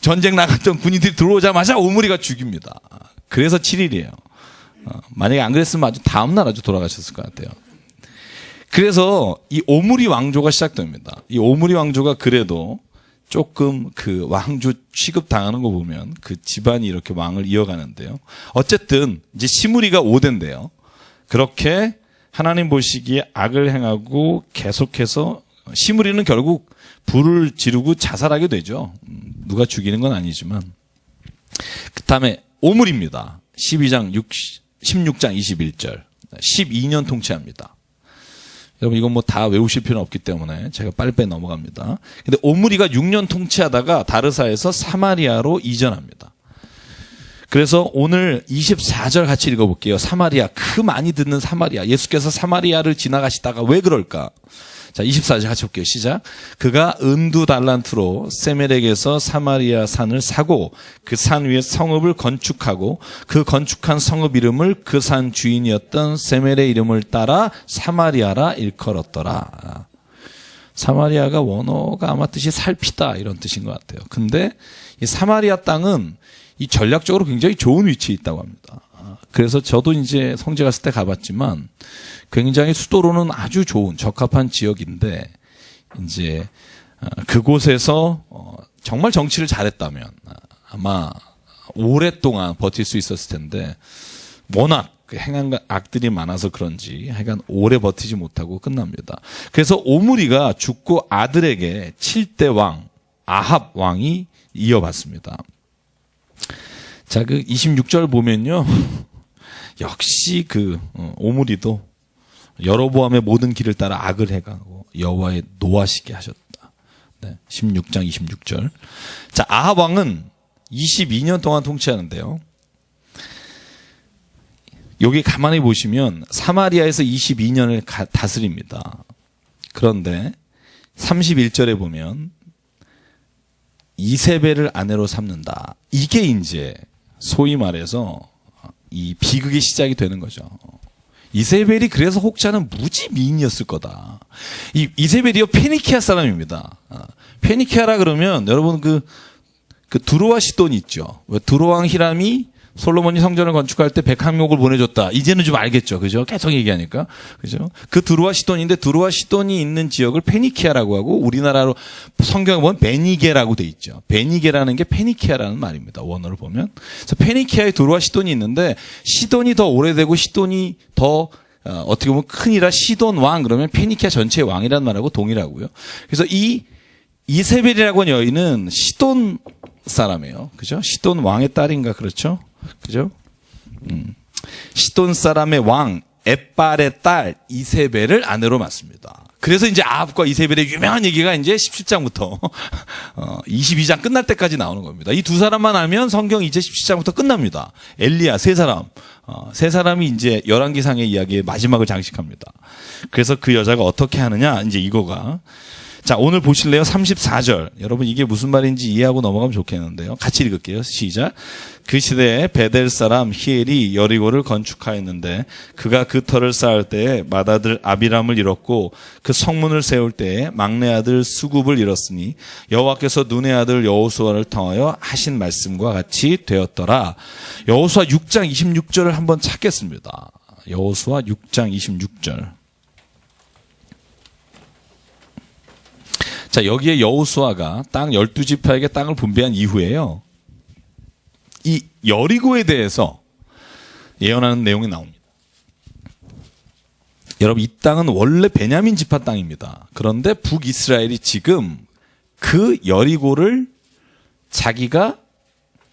전쟁 나갔던 군인들이 들어오자마자 오므리가 죽입니다. 그래서 7일이에요. 만약에 안 그랬으면 아주 다음날 아주 돌아가셨을 것 같아요. 그래서 이 오므리 왕조가 시작됩니다. 이 오므리 왕조가 그래도 조금 그 왕조 취급당하는 거 보면 그 집안이 이렇게 왕을 이어가는데요. 어쨌든 이제 시므리가 5대인데요. 그렇게 하나님 보시기에 악을 행하고 계속해서 시므리는 결국 불을 지르고 자살하게 되죠. 누가 죽이는 건 아니지만. 그 다음에 오므리입니다. 16장 21절. 12년 통치합니다. 여러분 이건 뭐 다 외우실 필요는 없기 때문에 제가 빨리빨리 넘어갑니다. 근데 오므리가 6년 통치하다가 다르사에서 사마리아로 이전합니다. 그래서 오늘 24절 같이 읽어볼게요. 사마리아, 그 많이 듣는 사마리아. 예수께서 사마리아를 지나가시다가 왜 그럴까? 자, 24절 같이 볼게요. 시작. 그가 은두 달란트로 세멜에게서 사마리아 산을 사고 그 산 위에 성읍을 건축하고 그 건축한 성읍 이름을 그 산 주인이었던 세멜의 이름을 따라 사마리아라 일컬었더라. 사마리아가 원어가 아마 뜻이 살피다 이런 뜻인 것 같아요. 근데 이 사마리아 땅은 이 전략적으로 굉장히 좋은 위치에 있다고 합니다. 그래서 저도 이제 성지 갔을 때 가봤지만 굉장히 수도로는 아주 좋은 적합한 지역인데 이제 그곳에서 정말 정치를 잘했다면 아마 오랫동안 버틸 수 있었을 텐데 워낙 행한 악들이 많아서 그런지 하여간 오래 버티지 못하고 끝납니다. 그래서 오므리가 죽고 아들에게 7대 왕 아합 왕이 이어받습니다. 자, 그 26절 보면요. 역시 그 오므리도 여로보암의 모든 길을 따라 악을 행하고 여호와의 노하시게 하셨다. 네, 16장 26절. 자, 아합 왕은 22년 동안 통치하는데요. 여기 가만히 보시면 사마리아에서 22년을 다스립니다. 그런데 31절에 보면 이세벨을 아내로 삼는다. 이게 이제 소위 말해서 이 비극의 시작이 되는 거죠. 이세벨이 그래서 혹자는 무지 미인이었을 거다. 이 이세벨이요 페니키아 사람입니다. 페니키아라 그러면 여러분 그 두로와 시돈 있죠. 두로왕 히람이 솔로몬이 성전을 건축할 때 100항목을 보내줬다. 이제는 좀 알겠죠. 그죠? 계속 얘기하니까. 그죠? 그 두로와 시돈인데 두로와 시돈이 있는 지역을 페니키아라고 하고 우리나라로 성경에 보면 베니게라고 돼 있죠. 베니게라는 게 페니키아라는 말입니다. 원어를 보면. 그래서 페니키아에 두로와 시돈이 있는데 시돈이 더 오래되고 시돈이 더 어떻게 보면 큰이라 시돈 왕 그러면 페니키아 전체의 왕이라는 말하고 동일하고요. 그래서 이 이세벨이라고 하는 여인은 시돈 사람이에요. 그죠? 시돈 왕의 딸인가 그렇죠? 그죠? 시돈 사람의 왕 엣발의 딸 이세벨을 아내로 맡습니다. 그래서 이제 아합과 이세벨의 유명한 얘기가 이제 17장부터 22장 끝날 때까지 나오는 겁니다. 이 두 사람만 알면 성경 이제 17장부터 끝납니다. 엘리야 세 사람이 이제 열왕기상의 이야기의 마지막을 장식합니다. 그래서 그 여자가 어떻게 하느냐 이제 이거가 자, 오늘 보실래요? 34절. 여러분 이게 무슨 말인지 이해하고 넘어가면 좋겠는데요. 같이 읽을게요. 시작. 그 시대에 베델 사람 히엘이 여리고를 건축하였는데 그가 그 터를 쌓을 때에 맏아들 아비람을 잃었고 그 성문을 세울 때에 막내 아들 수굽을 잃었으니 여호와께서 눈의 아들 여호수아를 통하여 하신 말씀과 같이 되었더라. 여호수아 6장 26절을 한번 찾겠습니다. 여호수아 6장 26절. 자, 여기에 여호수아가 땅 12지파에게 땅을 분배한 이후에요. 이 여리고에 대해서 예언하는 내용이 나옵니다. 여러분, 이 땅은 원래 베냐민 지파 땅입니다. 그런데 북이스라엘이 지금 그 여리고를 자기가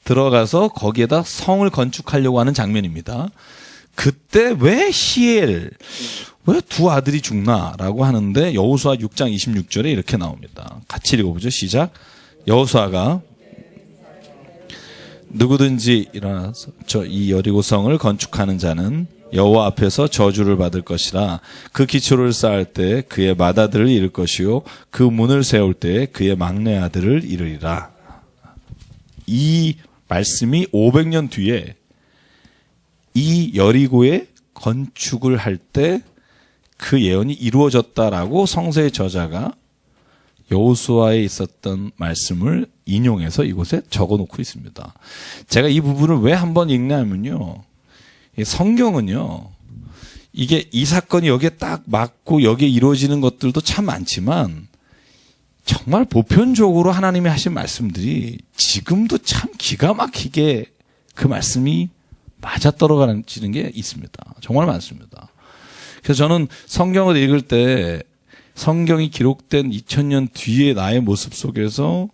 들어가서 거기에다 성을 건축하려고 하는 장면입니다. 그때 왜 히엘, 왜 두 아들이 죽나라고 하는데 여호수아 6장 26절에 이렇게 나옵니다. 같이 읽어보죠. 시작. 여호수아가 누구든지 일어나서 이 여리고성을 건축하는 자는 여호와 앞에서 저주를 받을 것이라. 그 기초를 쌓을 때 그의 맏아들을 잃을 것이요 그 문을 세울 때 그의 막내 아들을 잃으리라. 이 말씀이 500년 뒤에 이 여리고의 건축을 할 때 그 예언이 이루어졌다라고 성서의 저자가 여호수아에 있었던 말씀을 인용해서 이곳에 적어놓고 있습니다. 제가 이 부분을 왜 한번 읽냐면요, 성경은요, 이게 이 사건이 여기에 딱 맞고 여기에 이루어지는 것들도 참 많지만 정말 보편적으로 하나님이 하신 말씀들이 지금도 참 기가 막히게 그 말씀이 맞아떨어지는 게 있습니다. 정말 많습니다. 그래서 저는 성경을 읽을 때 성경이 기록된 2000년 뒤의 나의 모습 속에서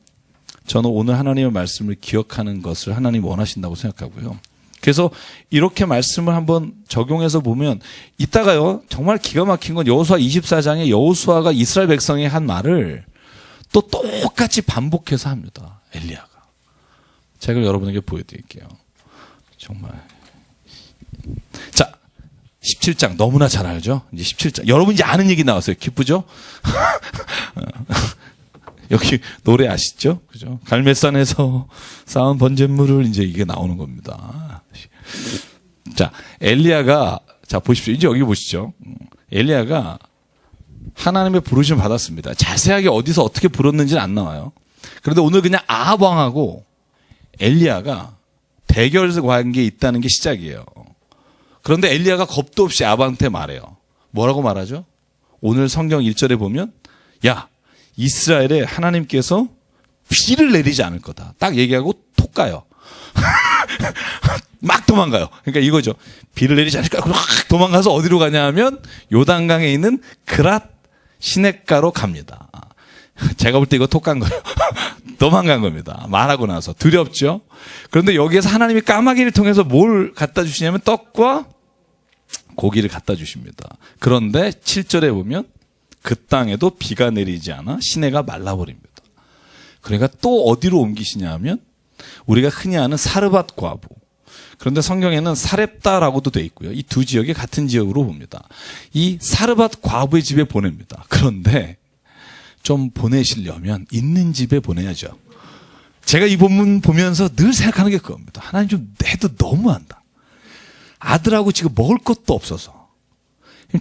저는 오늘 하나님의 말씀을 기억하는 것을 하나님이 원하신다고 생각하고요. 그래서 이렇게 말씀을 한번 적용해서 보면 이따가요, 정말 기가 막힌 건 여호수아 24장에 여호수아가 이스라엘 백성이 한 말을 또 똑같이 반복해서 합니다. 엘리야가. 제가 여러분에게 보여드릴게요. 정말. 자, 17장 너무나 잘 알죠? 이제 17장. 여러분 이제 아는 얘기 나왔어요. 기쁘죠? 여기 노래 아시죠? 그죠? 갈멜산에서 쌓은 번제물을 이제 이게 나오는 겁니다. 자, 엘리야가, 자, 보십시오. 이제 여기 보시죠. 엘리야가 하나님의 부르심을 받았습니다. 자세하게 어디서 어떻게 부르는지는 안 나와요. 그런데 오늘 그냥 아합 왕하고 엘리야가 대결 관계에 있다는 게 시작이에요. 그런데 엘리야가 겁도 없이 아합한테 말해요. 뭐라고 말하죠? 오늘 성경 1절에 보면, 야, 이스라엘에 하나님께서 비를 내리지 않을 거다. 딱 얘기하고 톡 가요. 막 도망가요. 그러니까 이거죠. 비를 내리지 않을까? 확 도망가서 어디로 가냐 하면 요단강에 있는 그랏 시냇가로 갑니다. 제가 볼 때 이거 톡 간 거예요. 도망간 겁니다. 말하고 나서. 두렵죠? 그런데 여기에서 하나님이 까마귀를 통해서 뭘 갖다 주시냐면 떡과 고기를 갖다 주십니다. 그런데 7절에 보면 그 땅에도 비가 내리지 않아 시내가 말라버립니다. 그러니까 또 어디로 옮기시냐 하면 우리가 흔히 아는 사르밧 과부. 그런데 성경에는 사렙다라고도 돼 있고요. 이 두 지역이 같은 지역으로 봅니다. 이 사르밧 과부의 집에 보냅니다. 그런데 좀 보내시려면 있는 집에 보내야죠. 제가 이 본문 보면서 늘 생각하는 게 그겁니다. 하나님 좀 해도 너무한다. 아들하고 지금 먹을 것도 없어서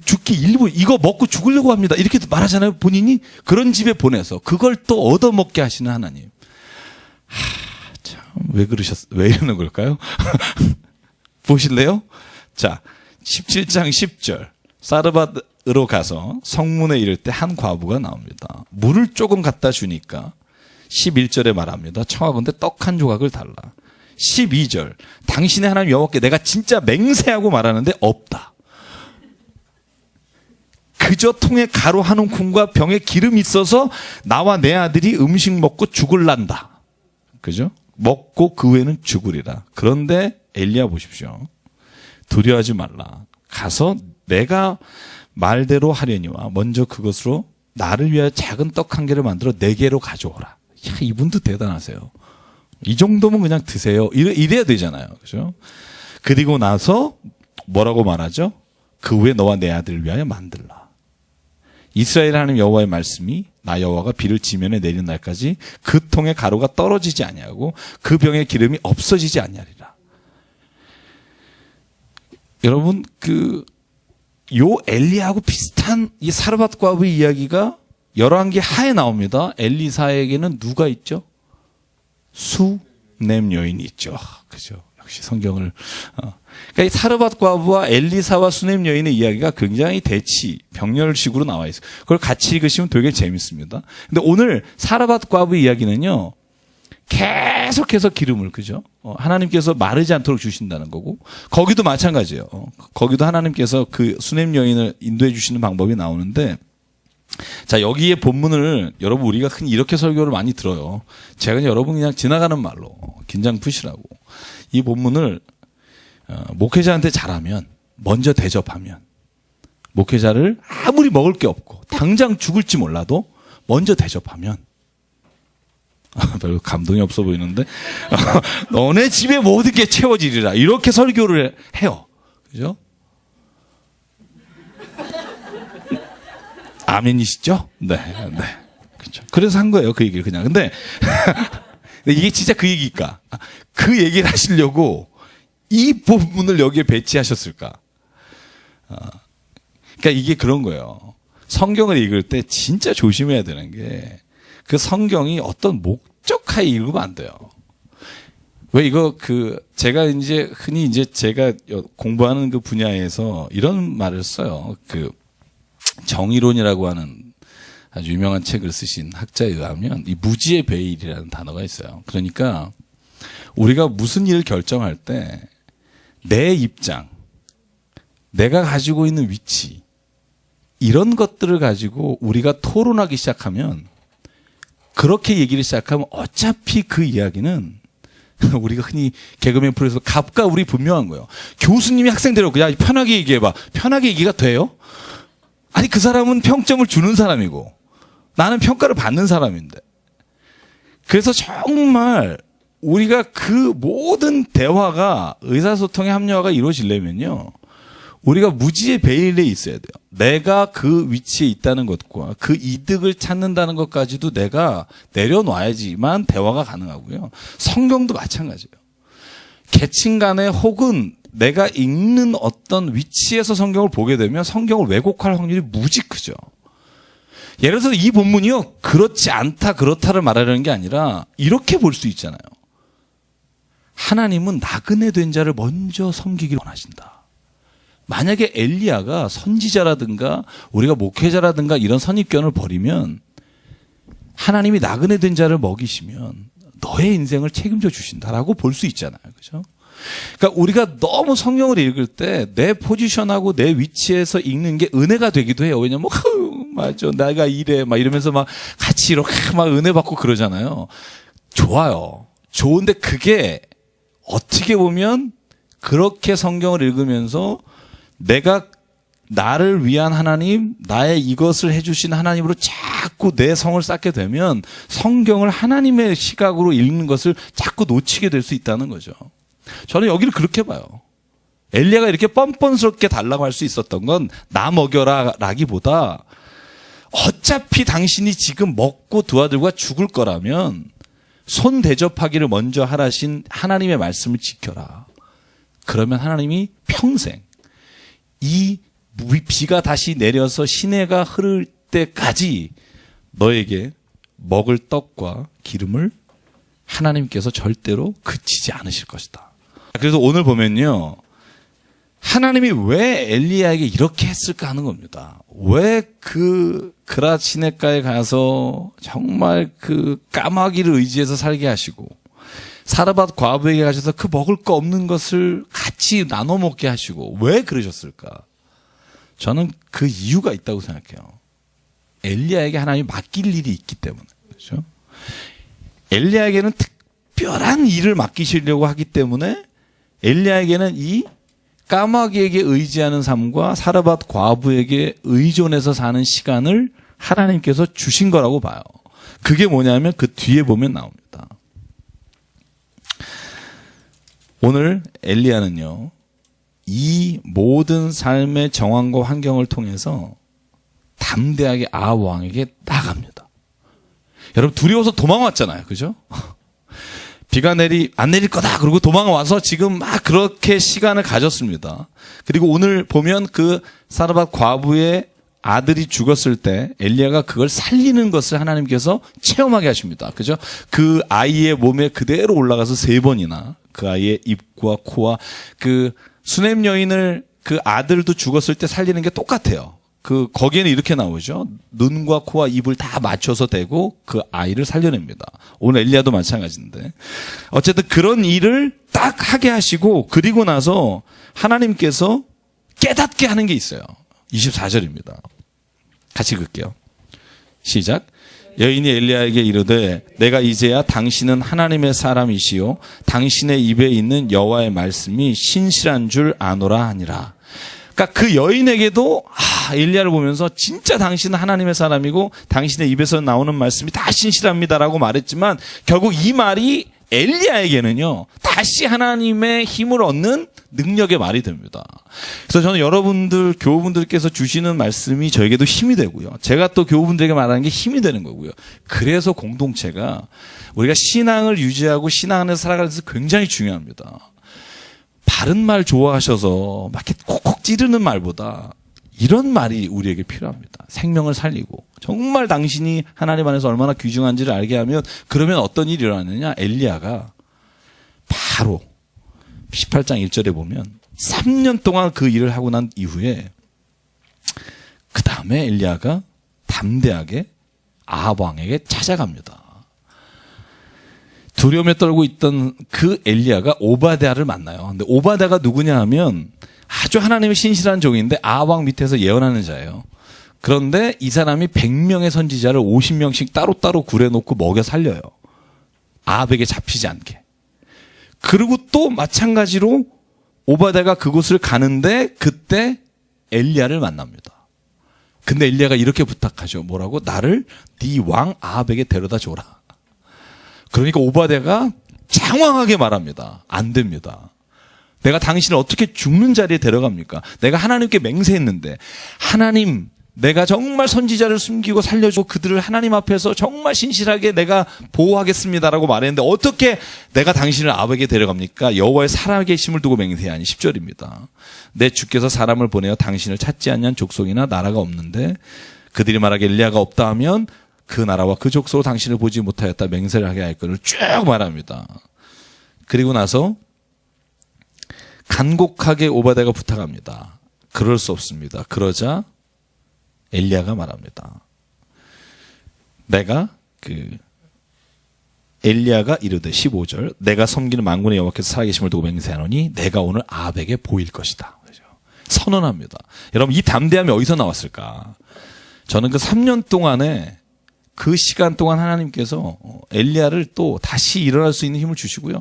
죽기 일부 이거 먹고 죽으려고 합니다. 이렇게 말하잖아요. 본인이 그런 집에 보내서 그걸 또 얻어먹게 하시는 하나님. 참, 왜 이러는 걸까요? 보실래요? 자, 17장 10절. 사르밧으로 가서 성문에 이를 때 한 과부가 나옵니다. 물을 조금 갖다 주니까 11절에 말합니다. 청하건대 떡 한 조각을 달라. 12절. 당신의 하나님 여호와께 내가 진짜 맹세하고 말하는데 없다. 그저 통에 가루 한 움큼과 병에 기름이 있어서 나와 내 아들이 음식 먹고 죽을란다. 그죠? 먹고 그 후에는 죽으리라. 그런데 엘리야 보십시오. 두려워하지 말라. 가서 내가 말대로 하려니와 먼저 그것으로 나를 위하여 작은 떡 한 개를 만들어 네 개로 가져오라. 야, 이분도 대단하세요. 이 정도면 그냥 드세요. 이래야 되잖아요. 그죠? 그리고 나서 뭐라고 말하죠? 그 후에 너와 내 아들을 위하여 만들라. 이스라엘 하나님 여호와의 말씀이 나 여호와가 비를 지면에 내리는 날까지 그 통의 가루가 떨어지지 아니하고 그 병의 기름이 없어지지 아니하리라. 여러분 요 엘리야하고 비슷한 이 사르밧 과부의 이야기가 열왕기 하에 나옵니다. 엘리사에게는 누가 있죠? 수냄 여인이 있죠. 그죠? 역시 성경을. 그러니까 이 사르밧 과부와 엘리사와 수냄 여인의 이야기가 굉장히 병렬식으로 나와 있어요. 그걸 같이 읽으시면 되게 재밌습니다. 근데 오늘 사르밧 과부의 이야기는요, 계속해서 기름을, 그죠? 하나님께서 마르지 않도록 주신다는 거고, 거기도 마찬가지예요. 거기도 하나님께서 그 수냄 여인을 인도해 주시는 방법이 나오는데, 자, 여기에 본문을 여러분 우리가 흔히 이렇게 설교를 많이 들어요. 제가 여러분 그냥 지나가는 말로 긴장 푸시라고. 이 본문을 목회자한테 잘하면, 먼저 대접하면, 목회자를 아무리 먹을 게 없고 당장 죽을지 몰라도 먼저 대접하면, 별로 감동이 없어 보이는데, 너네 집에 모든 게 채워지리라, 이렇게 설교를 해요. 그죠? 아멘이시죠? 네, 네. 그렇죠. 그래서 한 거예요, 그 얘기를 그냥. 근데 이게 진짜 그 얘기일까? 그 얘기를 하시려고 이 본문을 여기에 배치하셨을까? 그러니까 이게 그런 거예요. 성경을 읽을 때 진짜 조심해야 되는 게, 그 성경이 어떤 목적하에 읽으면 안 돼요. 왜 이거 제가 이제 흔히 제가 공부하는 그 분야에서 이런 말을 써요. 정의론이라고 하는 아주 유명한 책을 쓰신 학자에 의하면 이 무지의 배일이라는 단어가 있어요. 그러니까 우리가 무슨 일을 결정할 때 내 입장, 내가 가지고 있는 위치, 이런 것들을 가지고 우리가 토론하기 시작하면, 그렇게 얘기를 시작하면 어차피 그 이야기는 우리가 흔히 개그맨 프로에서 갑과 을이 분명한 거예요. 교수님이 학생들하고 야, 편하게 얘기해봐. 편하게 얘기가 돼요? 아니, 그 사람은 평점을 주는 사람이고 나는 평가를 받는 사람인데. 그래서 정말 우리가 그 모든 대화가, 의사소통의 합리화가 이루어지려면요, 우리가 무지의 베일에 있어야 돼요. 내가 그 위치에 있다는 것과 그 이득을 찾는다는 것까지도 내가 내려놔야지만 대화가 가능하고요. 성경도 마찬가지예요. 계층 간에 혹은 내가 읽는 어떤 위치에서 성경을 보게 되면 성경을 왜곡할 확률이 무지 크죠. 예를 들어서 이 본문이요, 그렇지 않다, 그렇다를 말하려는 게 아니라 이렇게 볼 수 있잖아요. 하나님은 나그네 된 자를 먼저 섬기기를 원하신다. 만약에 엘리야가 선지자라든가 우리가 목회자라든가 이런 선입견을 버리면, 하나님이 나그네 된 자를 먹이시면 너의 인생을 책임져 주신다라고 볼 수 있잖아요. 그죠? 그러니까 우리가 너무 성경을 읽을 때 내 포지션하고 내 위치에서 읽는 게 은혜가 되기도 해요. 왜냐면 맞아, 내가 이래 막 이러면서 막 같이 이렇게 막 은혜 받고 그러잖아요. 좋아요. 좋은데 그게 어떻게 보면 그렇게 성경을 읽으면서 내가 나를 위한 하나님, 나의 이것을 해주신 하나님으로 자꾸 내 성을 쌓게 되면 성경을 하나님의 시각으로 읽는 것을 자꾸 놓치게 될 수 있다는 거죠. 저는 여기를 그렇게 봐요. 엘리야가 이렇게 뻔뻔스럽게 달라고 할 수 있었던 건 나 먹여라 라기보다, 어차피 당신이 지금 먹고 두 아들과 죽을 거라면 손 대접하기를 먼저 하라신 하나님의 말씀을 지켜라. 그러면 하나님이 평생 이 비가 다시 내려서 시내가 흐를 때까지 너에게 먹을 떡과 기름을 하나님께서 절대로 그치지 않으실 것이다. 그래서 오늘 보면요, 하나님이 왜 엘리야에게 이렇게 했을까 하는 겁니다. 왜 그라 시내가에 가서 정말 까마귀를 의지해서 살게 하시고, 사르밧 과부에게 가셔서 그 먹을 거 없는 것을 같이 나눠 먹게 하시고, 왜 그러셨을까? 저는 그 이유가 있다고 생각해요. 엘리야에게 하나님이 맡길 일이 있기 때문에. 그렇죠? 엘리야에게는 특별한 일을 맡기시려고 하기 때문에 엘리야에게는 이 까마귀에게 의지하는 삶과 사르밧 과부에게 의존해서 사는 시간을 하나님께서 주신 거라고 봐요. 그게 뭐냐면 그 뒤에 보면 나옵니다. 오늘 엘리야는요, 이 모든 삶의 정황과 환경을 통해서 담대하게 아합 왕에게 나갑니다. 여러분 두려워서 도망왔잖아요. 그죠? 비가 안 내릴 거다. 그러고 도망와서 지금 막 그렇게 시간을 가졌습니다. 그리고 오늘 보면 그 사르밧 과부의 아들이 죽었을 때 엘리야가 그걸 살리는 것을 하나님께서 체험하게 하십니다. 그죠? 그 아이의 몸에 그대로 올라가서 3번이나 그 아이의 입과 코와 그 수넴 여인을 그 아들도 죽었을 때 살리는 게 똑같아요. 거기에는 이렇게 나오죠. 눈과 코와 입을 다 맞춰서 대고 그 아이를 살려냅니다. 오늘 엘리야도 마찬가지인데. 어쨌든 그런 일을 딱 하게 하시고 그리고 나서 하나님께서 깨닫게 하는 게 있어요. 24절입니다. 같이 읽을게요. 시작. 여인이 엘리야에게 이르되 내가 이제야 당신은 하나님의 사람이시요 당신의 입에 있는 여호와의 말씀이 신실한 줄 아노라 하니라. 그러니까 그 여인에게도 엘리야를 보면서 진짜 당신은 하나님의 사람이고 당신의 입에서 나오는 말씀이 다 신실합니다라고 말했지만 결국 이 말이 엘리야에게는요 다시 하나님의 힘을 얻는 능력의 말이 됩니다. 그래서 저는 여러분들 교우분들께서 주시는 말씀이 저에게도 힘이 되고요. 제가 또 교우분들에게 말하는 게 힘이 되는 거고요. 그래서 공동체가 우리가 신앙을 유지하고 신앙 안에서 살아가는 데 굉장히 중요합니다. 바른 말 좋아하셔서 막 이렇게 콕콕 찌르는 말보다 이런 말이 우리에게 필요합니다. 생명을 살리고 정말 당신이 하나님 안에서 얼마나 귀중한지를 알게 하면 그러면 어떤 일이 일어나느냐. 엘리야가 바로 18장 1절에 보면 3년 동안 그 일을 하고 난 이후에 그 다음에 엘리야가 담대하게 아합 왕에게 찾아갑니다. 두려움에 떨고 있던 그 엘리야가 오바댜를 만나요. 근데 오바댜가 누구냐 하면 아주 하나님의 신실한 종인데 아합 왕 밑에서 예언하는 자예요. 그런데 이 사람이 100명의 선지자를 50명씩 따로따로 구려놓고 먹여 살려요. 아합에게 잡히지 않게. 그리고 또 마찬가지로 오바댜가 그곳을 가는데 그때 엘리야를 만납니다. 근데 엘리야가 이렇게 부탁하죠. 뭐라고? 나를 네 왕 아합에게 데려다 줘라. 그러니까 오바댜가 장황하게 말합니다. 안 됩니다. 내가 당신을 어떻게 죽는 자리에 데려갑니까? 내가 하나님께 맹세했는데 하나님 내가 정말 선지자를 숨기고 살려주고 그들을 하나님 앞에서 정말 신실하게 내가 보호하겠습니다라고 말했는데 어떻게 내가 당신을 아버에게 데려갑니까? 여호와의 살아계심을 두고 맹세하니 10절입니다. 내 주께서 사람을 보내어 당신을 찾지 않는 족속이나 나라가 없는데 그들이 말하기에 엘리야가 없다 하면 그 나라와 그 족속으로 당신을 보지 못하였다 맹세를 하게 할 것을 쭉 말합니다. 그리고 나서 간곡하게 오바댜가 부탁합니다. 그럴 수 없습니다. 그러자 엘리야가 말합니다. 엘리야가 이르되 15절 내가 섬기는 만군의 여호와께서 살아계심을 두고 맹세하노니 내가 오늘 아합에게 보일 것이다. 선언합니다. 여러분 이 담대함이 어디서 나왔을까? 저는 그 3년 동안에 그 시간 동안 하나님께서 엘리야를 또 다시 일어날 수 있는 힘을 주시고요.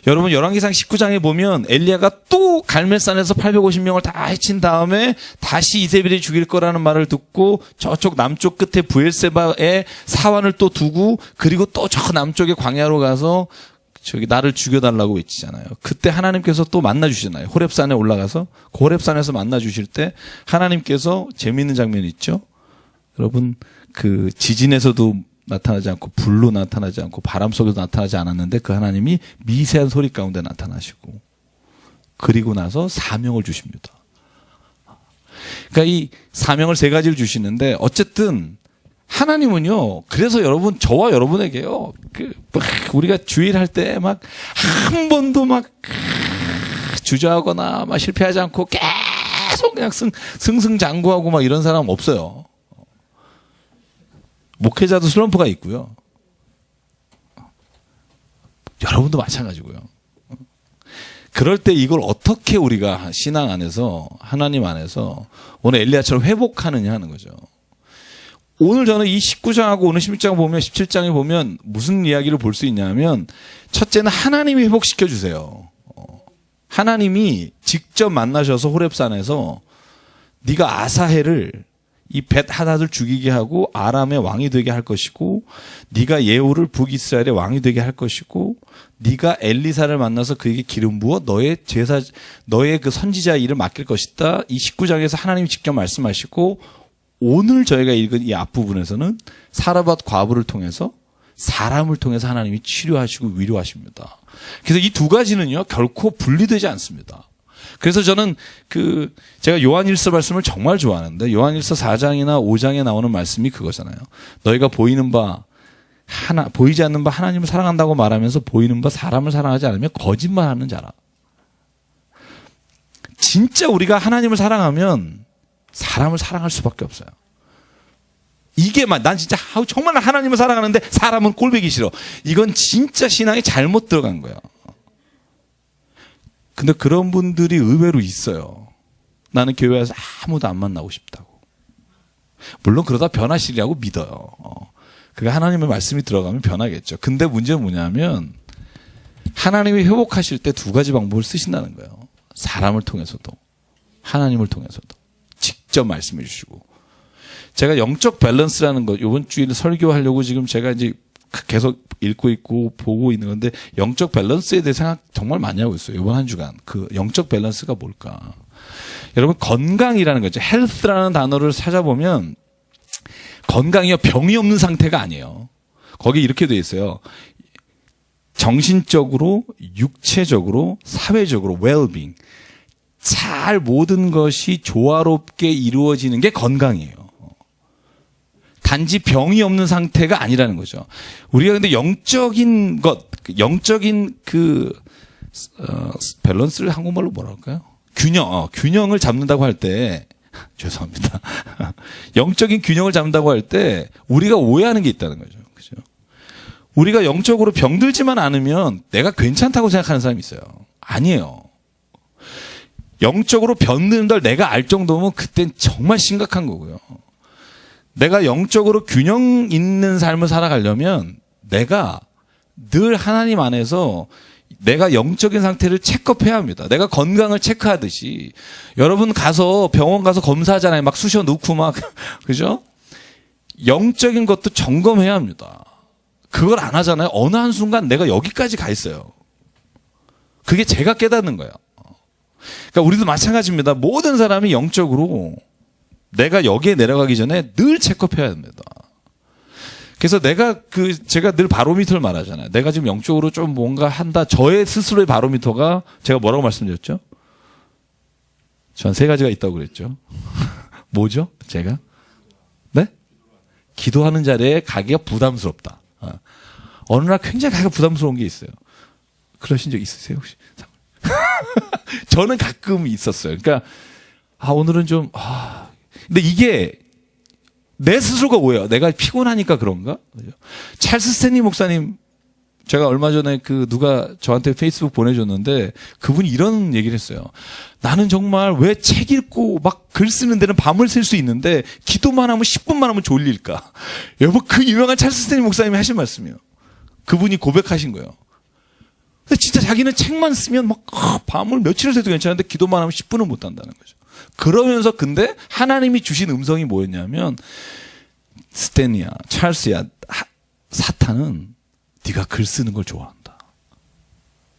여러분 열왕기상 19장에 보면 엘리야가 또 갈멜산에서 850명을 다 해친 다음에 다시 이세벨이 죽일 거라는 말을 듣고 저쪽 남쪽 끝에 브엘세바에 사환을 또 두고 그리고 또 저 남쪽의 광야로 가서 나를 죽여달라고 외치잖아요. 그때 하나님께서 또 만나주시잖아요. 호렙산에 올라가서 그 호렙산에서 만나주실 때 하나님께서 재미있는 장면이 있죠. 여러분 그 지진에서도 나타나지 않고 불로 나타나지 않고 바람 속에도 나타나지 않았는데 그 하나님이 미세한 소리 가운데 나타나시고 그리고 나서 사명을 주십니다. 그러니까 이 사명을 3가지를 주시는데 어쨌든 하나님은요. 그래서 여러분 저와 여러분에게요. 우리가 주일할 때 막 한 번도 막 주저하거나 막 실패하지 않고 계속 그냥 승승장구하고 막 이런 사람 없어요. 목회자도 슬럼프가 있고요. 여러분도 마찬가지고요. 그럴 때 이걸 어떻게 우리가 신앙 안에서 하나님 안에서 오늘 엘리야처럼 회복하느냐 하는 거죠. 오늘 저는 이 19장하고 오늘 16장 보면 17장에 보면 무슨 이야기를 볼 수 있냐면 첫째는 하나님이 회복시켜 주세요. 하나님이 직접 만나셔서 호렙산에서 네가 아사헬을 이 벳 하닷을 죽이게 하고 아람의 왕이 되게 할 것이고 네가 예후를 북이스라엘의 왕이 되게 할 것이고 네가 엘리사를 만나서 그에게 기름 부어 너의 그 선지자 일을 맡길 것이다. 이 19장에서 하나님이 직접 말씀하시고 오늘 저희가 읽은 이 앞부분에서는 사르밧 과부를 통해서 사람을 통해서 하나님이 치료하시고 위로하십니다. 그래서 이 두 가지는요, 결코 분리되지 않습니다. 그래서 저는 제가 요한일서 말씀을 정말 좋아하는데, 요한일서 4장이나 5장에 나오는 말씀이 그거잖아요. 너희가 보이지 않는 바 하나님을 사랑한다고 말하면서 보이는 바 사람을 사랑하지 않으면 거짓말하는 자라. 진짜 우리가 하나님을 사랑하면 사람을 사랑할 수밖에 없어요. 이게 난 진짜 정말 하나님을 사랑하는데 사람은 꼴보기 싫어. 이건 진짜 신앙이 잘못 들어간 거예요. 근데 그런 분들이 의외로 있어요. 나는 교회에서 아무도 안 만나고 싶다고. 물론 그러다 변하시리라고 믿어요. 그게 하나님의 말씀이 들어가면 변하겠죠. 근데 문제는 뭐냐면 하나님이 회복하실 때 두 가지 방법을 쓰신다는 거예요. 사람을 통해서도 하나님을 통해서도 직접 말씀해 주시고. 제가 영적 밸런스라는 거 이번 주일 설교하려고 지금 제가 이제 계속 읽고 있고 보고 있는 건데, 영적 밸런스에 대해 생각 정말 많이 하고 있어요. 이번 한 주간. 그 영적 밸런스가 뭘까? 여러분, 건강이라는 거죠. 헬스라는 단어를 찾아보면 건강이요, 병이 없는 상태가 아니에요. 거기 이렇게 돼 있어요. 정신적으로, 육체적으로, 사회적으로 well-being. 잘 모든 것이 조화롭게 이루어지는 게 건강이에요. 단지 병이 없는 상태가 아니라는 거죠. 우리가 근데 영적인 밸런스를 한국말로 뭐라 할까요? 균형을 잡는다고 할 때, 죄송합니다. 영적인 균형을 잡는다고 할 때 우리가 오해하는 게 있다는 거죠. 그죠? 우리가 영적으로 병들지만 않으면 내가 괜찮다고 생각하는 사람이 있어요. 아니에요. 영적으로 병드는 걸 내가 알 정도면 그땐 정말 심각한 거고요. 내가 영적으로 균형 있는 삶을 살아가려면 내가 늘 하나님 안에서 내가 영적인 상태를 체크해야 합니다. 내가 건강을 체크하듯이. 여러분 병원 가서 검사하잖아요. 막 쑤셔 넣고 막. 그죠? 영적인 것도 점검해야 합니다. 그걸 안 하잖아요. 어느 한순간 내가 여기까지 가 있어요. 그게 제가 깨닫는 거예요. 그러니까 우리도 마찬가지입니다. 모든 사람이 영적으로 내가 여기에 내려가기 전에 늘 체크해야 합니다. 그래서 제가 늘 바로미터를 말하잖아요. 내가 지금 영적으로 좀 뭔가 한다. 저의 스스로의 바로미터가 제가 뭐라고 말씀드렸죠? 전 3가지가 있다고 그랬죠. 뭐죠? 제가? 네? 기도하는 자리에 가기가 부담스럽다. 어느 날 굉장히 가기가 부담스러운 게 있어요. 그러신 적 있으세요, 혹시? 저는 가끔 있었어요. 그러니까, 오늘은 좀, 근데 이게 내 스스로가 뭐예요? 내가 피곤하니까 그런가? 찰스 스탠리 목사님, 제가 얼마 전에 누가 저한테 페이스북 보내줬는데 그분이 이런 얘기를 했어요. 나는 정말 왜 책 읽고 막 글 쓰는 데는 밤을 샐 수 있는데 기도만 하면 10분만 하면 졸릴까? 여러분, 그 유명한 찰스 스탠리 목사님이 하신 말씀이에요. 그분이 고백하신 거예요. 근데 진짜 자기는 책만 쓰면 막 밤을 며칠을 새도 괜찮은데 기도만 하면 10분은 못 한다는 거죠. 그러면서 근데 하나님이 주신 음성이 뭐였냐면, 스탠리야, 찰스야, 사탄은 네가 글 쓰는 걸 좋아한다.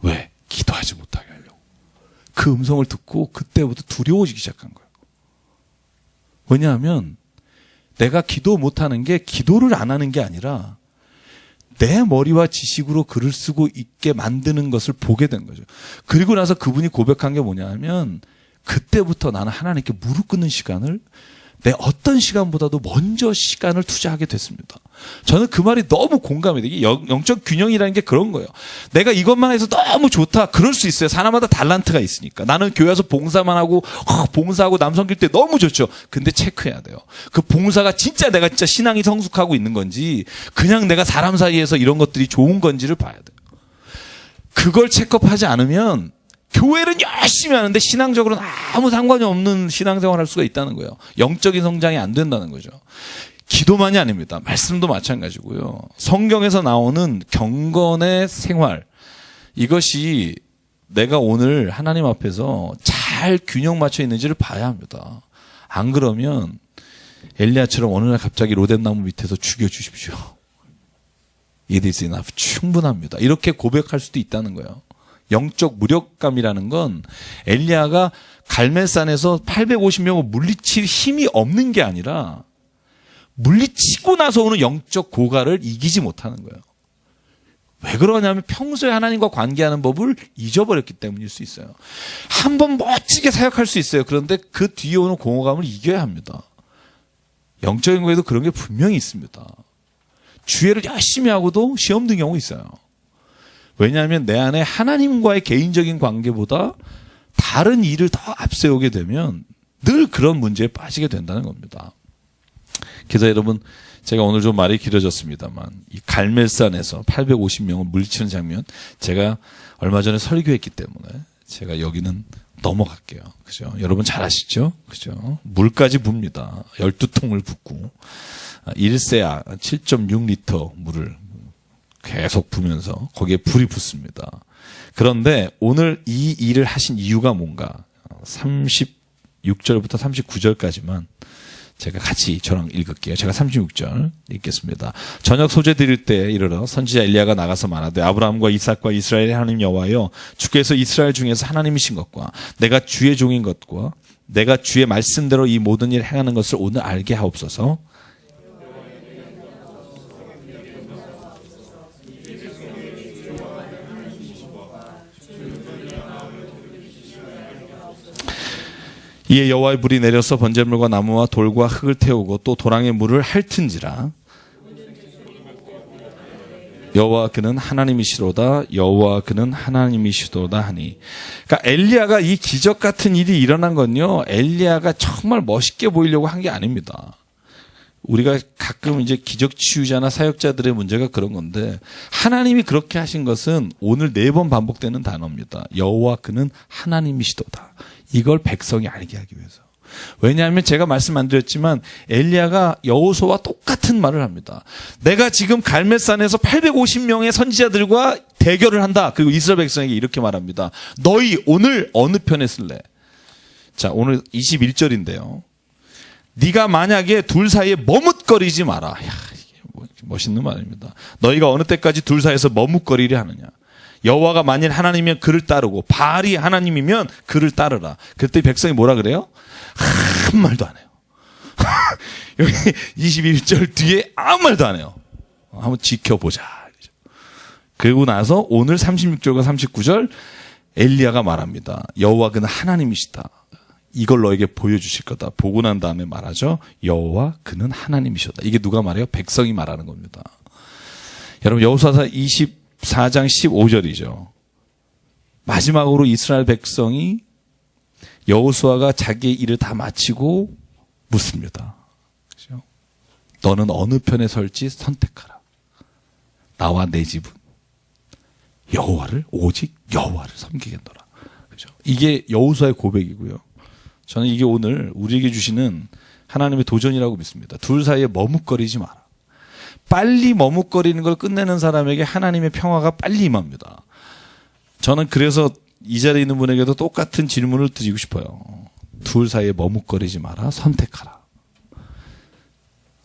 왜? 기도하지 못하게 하려고. 그 음성을 듣고 그때부터 두려워지기 시작한 거예요. 왜냐하면 내가 기도 못하는 게 기도를 안 하는 게 아니라 내 머리와 지식으로 글을 쓰고 있게 만드는 것을 보게 된 거죠. 그리고 나서 그분이 고백한 게 뭐냐면, 그때부터 나는 하나님께 무릎 꿇는 시간을 내 어떤 시간보다도 먼저 시간을 투자하게 됐습니다. 저는 그 말이 너무 공감이 되게, 영적 균형이라는 게 그런 거예요. 내가 이것만 해서 너무 좋다. 그럴 수 있어요. 사람마다 달란트가 있으니까. 나는 교회 와서 봉사만 하고 봉사하고 남 섬길 때 너무 좋죠. 근데 체크해야 돼요. 그 봉사가 내가 진짜 신앙이 성숙하고 있는 건지, 그냥 내가 사람 사이에서 이런 것들이 좋은 건지를 봐야 돼요. 그걸 체크하지 않으면 교회는 열심히 하는데 신앙적으로는 아무 상관이 없는 신앙생활을 할 수가 있다는 거예요. 영적인 성장이 안 된다는 거죠. 기도만이 아닙니다. 말씀도 마찬가지고요. 성경에서 나오는 경건의 생활, 이것이 내가 오늘 하나님 앞에서 잘 균형 맞춰 있는지를 봐야 합니다. 안 그러면 엘리야처럼 어느 날 갑자기 로뎀나무 밑에서 죽여주십시오. It is enough. 충분합니다. 이렇게 고백할 수도 있다는 거예요. 영적 무력감이라는 건 엘리야가 갈멜산에서 850명을 물리칠 힘이 없는 게 아니라 물리치고 나서 오는 영적 고갈을 이기지 못하는 거예요. 왜 그러냐면 평소에 하나님과 관계하는 법을 잊어버렸기 때문일 수 있어요. 한번 멋지게 사역할 수 있어요. 그런데 그 뒤에 오는 공허감을 이겨야 합니다. 영적인 거에도 그런 게 분명히 있습니다. 주회를 열심히 하고도 시험 든 경우 있어요. 왜냐하면 내 안에 하나님과의 개인적인 관계보다 다른 일을 더 앞세우게 되면 늘 그런 문제에 빠지게 된다는 겁니다. 그래서 여러분, 제가 오늘 좀 말이 길어졌습니다만 이 갈멜산에서 850명을 물리치는 장면, 제가 얼마 전에 설교했기 때문에 제가 여기는 넘어갈게요. 그죠? 여러분 잘 아시죠? 그죠? 물까지 붑니다. 12통을 붓고 1세아 7.6리터 물을 계속 부면서 거기에 불이 붙습니다. 그런데 오늘 이 일을 하신 이유가 뭔가 36절부터 39절까지만 제가 같이 저랑 읽을게요. 제가 36절 읽겠습니다. 저녁 소재 드릴 때 이르러 선지자 엘리야가 나가서 말하되 아브라함과 이삭과 이스라엘의 하나님 여호와여, 주께서 이스라엘 중에서 하나님이신 것과 내가 주의 종인 것과 내가 주의 말씀대로 이 모든 일을 행하는 것을 오늘 알게 하옵소서. 이에 여호와의 불이 내려서 번제물과 나무와 돌과 흙을 태우고 또 도랑의 물을 핥은지라. 여호와 그는 하나님이시로다. 여호와 그는 하나님이시도다 하니. 그러니까 엘리야가 이 기적 같은 일이 일어난 건요, 엘리야가 정말 멋있게 보이려고 한 게 아닙니다. 우리가 가끔 이제 기적 치유자나 사역자들의 문제가 그런 건데, 하나님이 그렇게 하신 것은 오늘 4번 반복되는 단어입니다. 여호와 그는 하나님이시도다. 이걸 백성이 알게 하기 위해서. 왜냐하면 제가 말씀 안 드렸지만 엘리야가 여호수아와 똑같은 말을 합니다. 내가 지금 갈멜산에서 850명의 선지자들과 대결을 한다. 그리고 이스라엘 백성에게 이렇게 말합니다. 너희 오늘 어느 편에 쓸래? 자, 오늘 21절인데요. 네가 만약에 둘 사이에 머뭇거리지 마라. 야, 이게 멋있는 말입니다. 너희가 어느 때까지 둘 사이에서 머뭇거리려 하느냐? 여호와가 만일 하나님이면 그를 따르고 바알이 하나님이면 그를 따르라. 그때 백성이 뭐라 그래요? 한 말도 안 해요. 여기 21절 뒤에 아무 말도 안 해요. 한번 지켜보자. 그리고 나서 오늘 36절과 39절 엘리야가 말합니다. 여호와 그는 하나님이시다. 이걸 너에게 보여주실 거다. 보고 난 다음에 말하죠. 여호와 그는 하나님이시다. 이게 누가 말해요? 백성이 말하는 겁니다. 여러분, 여호수아서 24장 15절이죠. 마지막으로 이스라엘 백성이 여호수아가 자기의 일을 다 마치고 묻습니다. 그렇죠? 너는 어느 편에 설지 선택하라. 나와 내 집은 여호와를 오직 여호와를 섬기겠노라. 그렇죠? 이게 여호수아의 고백이고요. 저는 이게 오늘 우리에게 주시는 하나님의 도전이라고 믿습니다. 둘 사이에 머뭇거리지 마라. 빨리 머뭇거리는 걸 끝내는 사람에게 하나님의 평화가 빨리 임합니다. 저는 그래서 이 자리에 있는 분에게도 똑같은 질문을 드리고 싶어요. 둘 사이에 머뭇거리지 마라. 선택하라.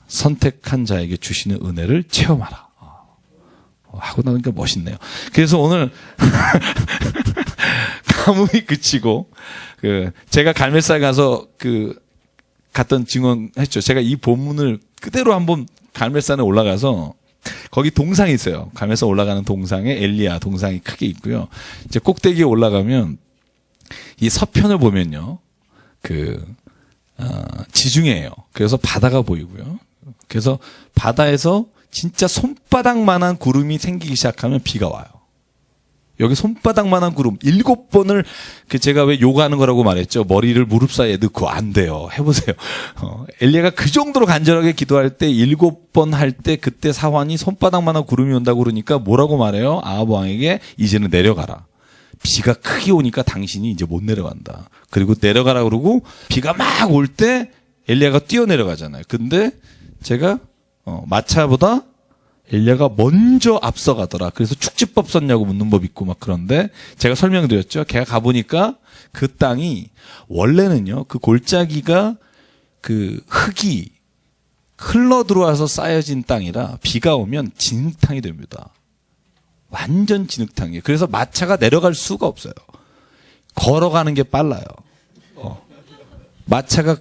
선택한 자에게 주시는 은혜를 체험하라. 하고 나니까 멋있네요. 그래서 오늘 가뭄이 그치고 제가 갈멜산 가서 갔던 증언했죠. 제가 이 본문을 그대로 한번 갈멜산에 올라가서 거기 동상이 있어요. 갈멜산 올라가는 동상에 엘리야 동상이 크게 있고요. 이제 꼭대기에 올라가면 이 서편을 보면요, 지중해예요. 그래서 바다가 보이고요. 그래서 바다에서 진짜 손바닥만한 구름이 생기기 시작하면 비가 와요. 여기 손바닥만한 구름 7번을 제가 왜 요가하는 거라고 말했죠. 머리를 무릎 사이에 넣고 안 돼요. 해보세요. 엘리야가 그 정도로 간절하게 기도할 때 7번 할 때 그때 사환이 손바닥만한 구름이 온다고 그러니까 뭐라고 말해요? 아합 왕에게 이제는 내려가라. 비가 크게 오니까 당신이 이제 못 내려간다. 그리고 내려가라 그러고 비가 막 올 때 엘리야가 뛰어내려가잖아요. 근데 제가 마차보다 엘리야가 먼저 앞서가더라. 그래서 축지법 썼냐고 묻는 법 있고 막 그런데 제가 설명드렸죠. 걔가 가보니까 그 땅이 원래는요, 그 골짜기가 흙이 흘러 들어와서 쌓여진 땅이라 비가 오면 진흙탕이 됩니다. 완전 진흙탕이에요. 그래서 마차가 내려갈 수가 없어요. 걸어가는 게 빨라요. 마차가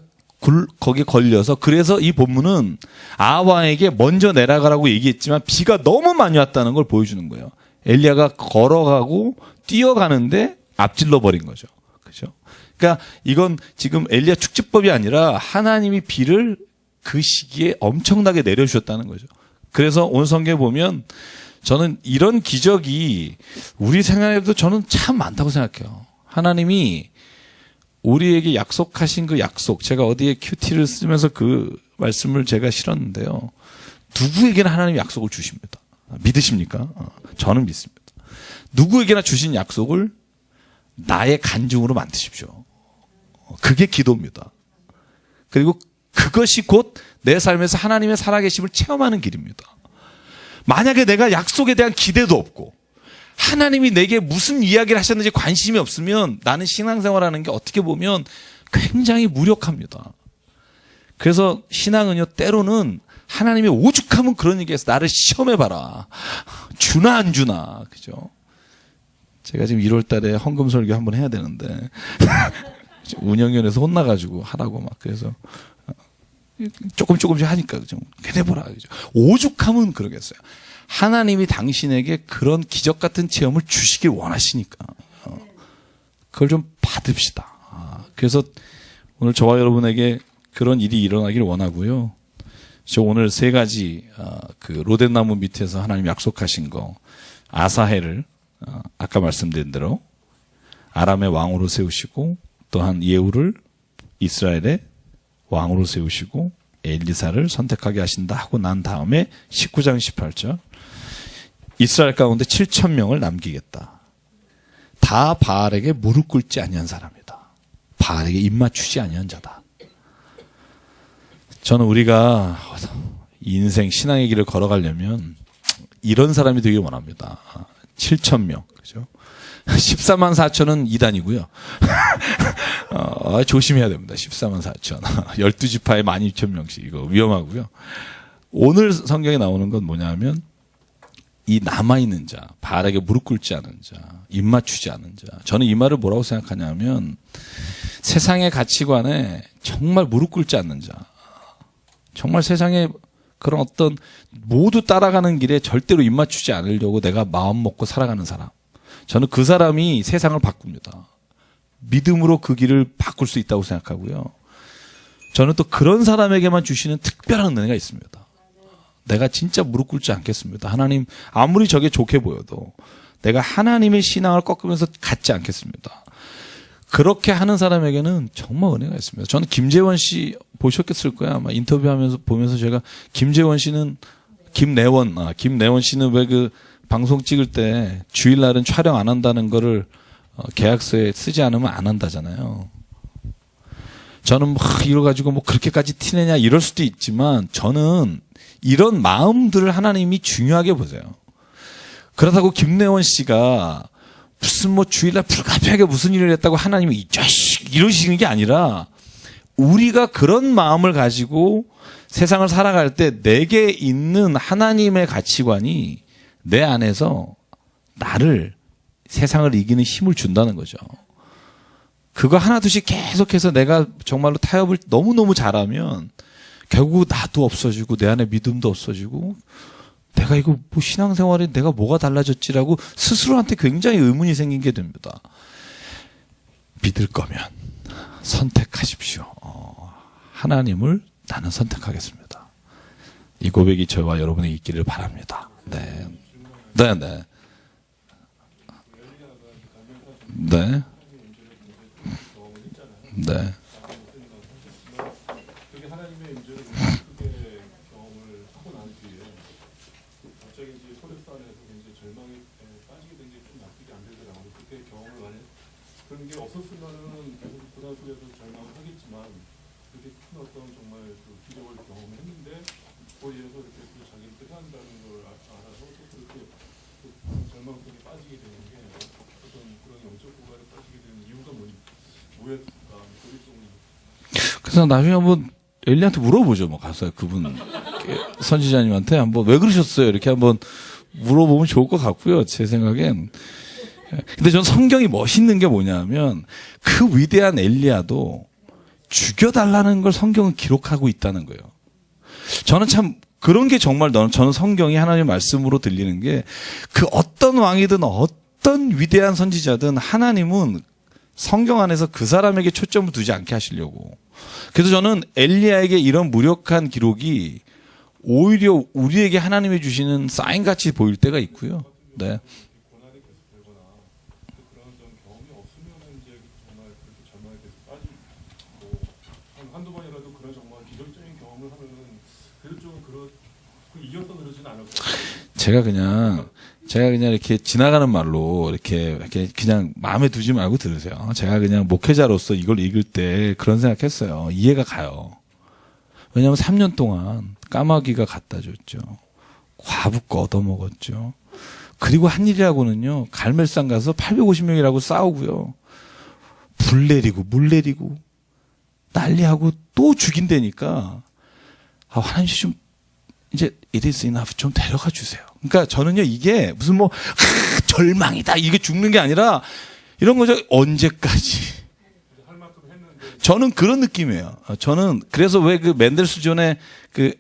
거기에 걸려서, 그래서 이 본문은 아합 왕에게 먼저 내려가라고 얘기했지만 비가 너무 많이 왔다는 걸 보여주는 거예요. 엘리야가 걸어가고 뛰어가는데 앞질러 버린 거죠. 그죠? 그러니까 이건 지금 엘리야 축지법이 아니라 하나님이 비를 그 시기에 엄청나게 내려주셨다는 거죠. 그래서 오늘 성경에 보면 저는 이런 기적이 우리 생활에도 저는 참 많다고 생각해요. 하나님이 우리에게 약속하신 그 약속, 제가 어디에 큐티를 쓰면서 그 말씀을 제가 실었는데요. 누구에게나 하나님이 약속을 주십니다. 믿으십니까? 저는 믿습니다. 누구에게나 주신 약속을 나의 간증으로 만드십시오. 그게 기도입니다. 그리고 그것이 곧 내 삶에서 하나님의 살아계심을 체험하는 길입니다. 만약에 내가 약속에 대한 기대도 없고 하나님이 내게 무슨 이야기를 하셨는지 관심이 없으면 나는 신앙생활하는 게 어떻게 보면 굉장히 무력합니다. 그래서 신앙은요, 때로는 하나님의 오죽하면 그런 얘기해서 나를 시험해봐라. 주나 안 주나. 그죠? 제가 지금 1월 달에 헌금 설교 한번 해야 되는데 운영위원회에서 혼나가지고 하라고 막 그래서 조금씩 하니까 좀 해내보라. 그죠? 오죽하면 그러겠어요. 하나님이 당신에게 그런 기적 같은 체험을 주시길 원하시니까 그걸 좀 받읍시다. 그래서 오늘 저와 여러분에게 그런 일이 일어나길 원하고요. 저 오늘 3가지 그 로덴나무 밑에서 하나님 약속하신 거 아사헬을 아까 말씀드린 대로 아람의 왕으로 세우시고 또한 예후를 이스라엘의 왕으로 세우시고 엘리사를 선택하게 하신다 하고 난 다음에 19장 18절 이스라엘 가운데 7,000명을 남기겠다. 다 바알에게 무릎 꿇지 아니한 사람이다. 바알에게 입맞추지 아니한 자다. 저는 우리가 인생 신앙의 길을 걸어가려면 이런 사람이 되길 원합니다. 7,000명. 그죠? 14만 4천은 이단이고요. 조심해야 됩니다. 14만 4천. 12지파에 12,000명씩. 이거 위험하고요. 오늘 성경에 나오는 건 뭐냐면 이 남아있는 자, 바알에게 무릎 꿇지 않은 자, 입 맞추지 않은 자. 저는 이 말을 뭐라고 생각하냐면 세상의 가치관에 정말 무릎 꿇지 않는 자. 정말 세상에 그런 어떤 모두 따라가는 길에 절대로 입 맞추지 않으려고 내가 마음 먹고 살아가는 사람. 저는 그 사람이 세상을 바꿉니다. 믿음으로 그 길을 바꿀 수 있다고 생각하고요. 저는 또 그런 사람에게만 주시는 특별한 은혜가 있습니다. 내가 진짜 무릎 꿇지 않겠습니다. 하나님 아무리 저게 좋게 보여도 내가 하나님의 신앙을 꺾으면서 갖지 않겠습니다. 그렇게 하는 사람에게는 정말 은혜가 있습니다. 저는 김재원 씨 보셨겠을 거야. 아마 인터뷰하면서 보면서 제가 김재원 씨는 김내원 씨는 왜 그 방송 찍을 때 주일날은 촬영 안 한다는 거를 계약서에 쓰지 않으면 안 한다잖아요. 저는 이거 가지고 그렇게까지 티내냐 이럴 수도 있지만 저는 이런 마음들을 하나님이 중요하게 보세요. 그렇다고 김내원 씨가 무슨 주일날 불가피하게 무슨 일을 했다고 하나님이 이 자식 이러시는 게 아니라 우리가 그런 마음을 가지고 세상을 살아갈 때 내게 있는 하나님의 가치관이 내 안에서 나를 세상을 이기는 힘을 준다는 거죠. 그거 하나둘씩 계속해서 내가 정말로 타협을 너무너무 잘하면 결국 나도 없어지고 내 안에 믿음도 없어지고 내가 이거 신앙생활에 내가 뭐가 달라졌지라고 스스로한테 굉장히 의문이 생기게 됩니다. 믿을 거면 선택하십시오. 하나님을 나는 선택하겠습니다. 이 고백이 저와 여러분의 있기를 바랍니다. 네. 네, 네. 네. 네. 그런 게 없었으면은 계속 고난 속에서 절망을 하겠지만 그렇게 큰 어떤 정말 그 기적을 경험했는데 거기에서 이렇게 또 자기를 끝난다는 걸 알아서 또 그렇게 또 절망 속에 빠지게 되는 게 어떤 그런 영적 고갈에 빠지게 되는 이유가 뭐였을까? 그게 좀 그래서 나중에 한번 엘리한테 물어보죠. 가서 그분 선지자님한테 한번 왜 그러셨어요? 이렇게 한번 물어보면 좋을 것 같고요. 제 생각엔. 근데 전 성경이 멋있는 게 뭐냐면 그 위대한 엘리야도 죽여달라는 걸 성경은 기록하고 있다는 거예요. 저는 참 그런 게 정말 저는 성경이 하나님의 말씀으로 들리는 게 그 어떤 왕이든 어떤 위대한 선지자든 하나님은 성경 안에서 그 사람에게 초점을 두지 않게 하시려고. 그래서 저는 엘리야에게 이런 무력한 기록이 오히려 우리에게 하나님이 주시는 사인같이 보일 때가 있고요. 네. 고난이 계속되거나 그런 좀 경험이 없으면 이제 정말 그렇게 절망에 계속 빠지고 한두 번이라도 그런 정말 기적적인 경험을 하면은 그래도 좀 이어서 그러지는 않을 거예요. 제가 그냥 이렇게 지나가는 말로 이렇게 그냥 마음에 두지 말고 들으세요. 제가 그냥 목회자로서 이걸 읽을 때 그런 생각했어요. 이해가 가요. 왜냐하면 3년 동안 까마귀가 갖다 줬죠. 과부거 얻어먹었죠. 그리고 한 일이라고는요, 갈멜산 가서 850명이라고 싸우고요. 불 내리고 물 내리고 난리하고 또 죽인다니까. 하나님 좀 이제 it is enough 좀 데려가 주세요. 그러니까 저는요, 이게 무슨 절망이다 이게 죽는 게 아니라 이런 거죠. 언제까지? 할 만큼 했는데 저는 그런 느낌이에요. 저는 그래서 왜 그 맨델스존의 그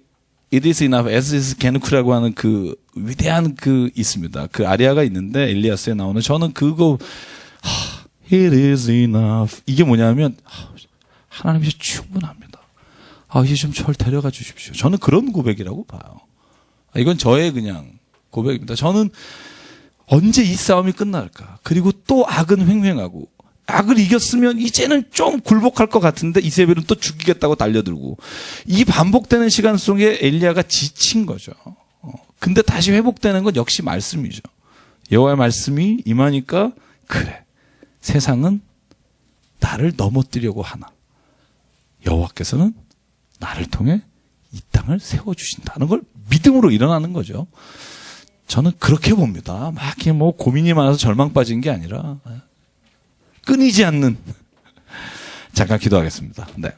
it is enough as is canuck라고 하는 그 위대한 그 있습니다. 그 아리아가 있는데 엘리야스에 나오는 저는 그거 it is enough 이게 뭐냐면 하나님이 충분합니다. 이제 좀 저를 데려가 주십시오. 저는 그런 고백이라고 봐요. 이건 저의 그냥 고백입니다. 저는 언제 이 싸움이 끝날까? 그리고 또 악은 횡행하고 악을 이겼으면 이제는 좀 굴복할 것 같은데 이세벨은 또 죽이겠다고 달려들고 이 반복되는 시간 속에 엘리야가 지친 거죠. 근데 다시 회복되는 건 역시 말씀이죠. 여호와의 말씀이 임하니까 그래 세상은 나를 넘어뜨려고 하나 여호와께서는 나를 통해 이 땅을 세워주신다는 걸 믿음으로 일어나는 거죠. 저는 그렇게 봅니다. 막 이렇게 고민이 많아서 절망 빠진 게 아니라 끊이지 않는 잠깐 기도하겠습니다. 네.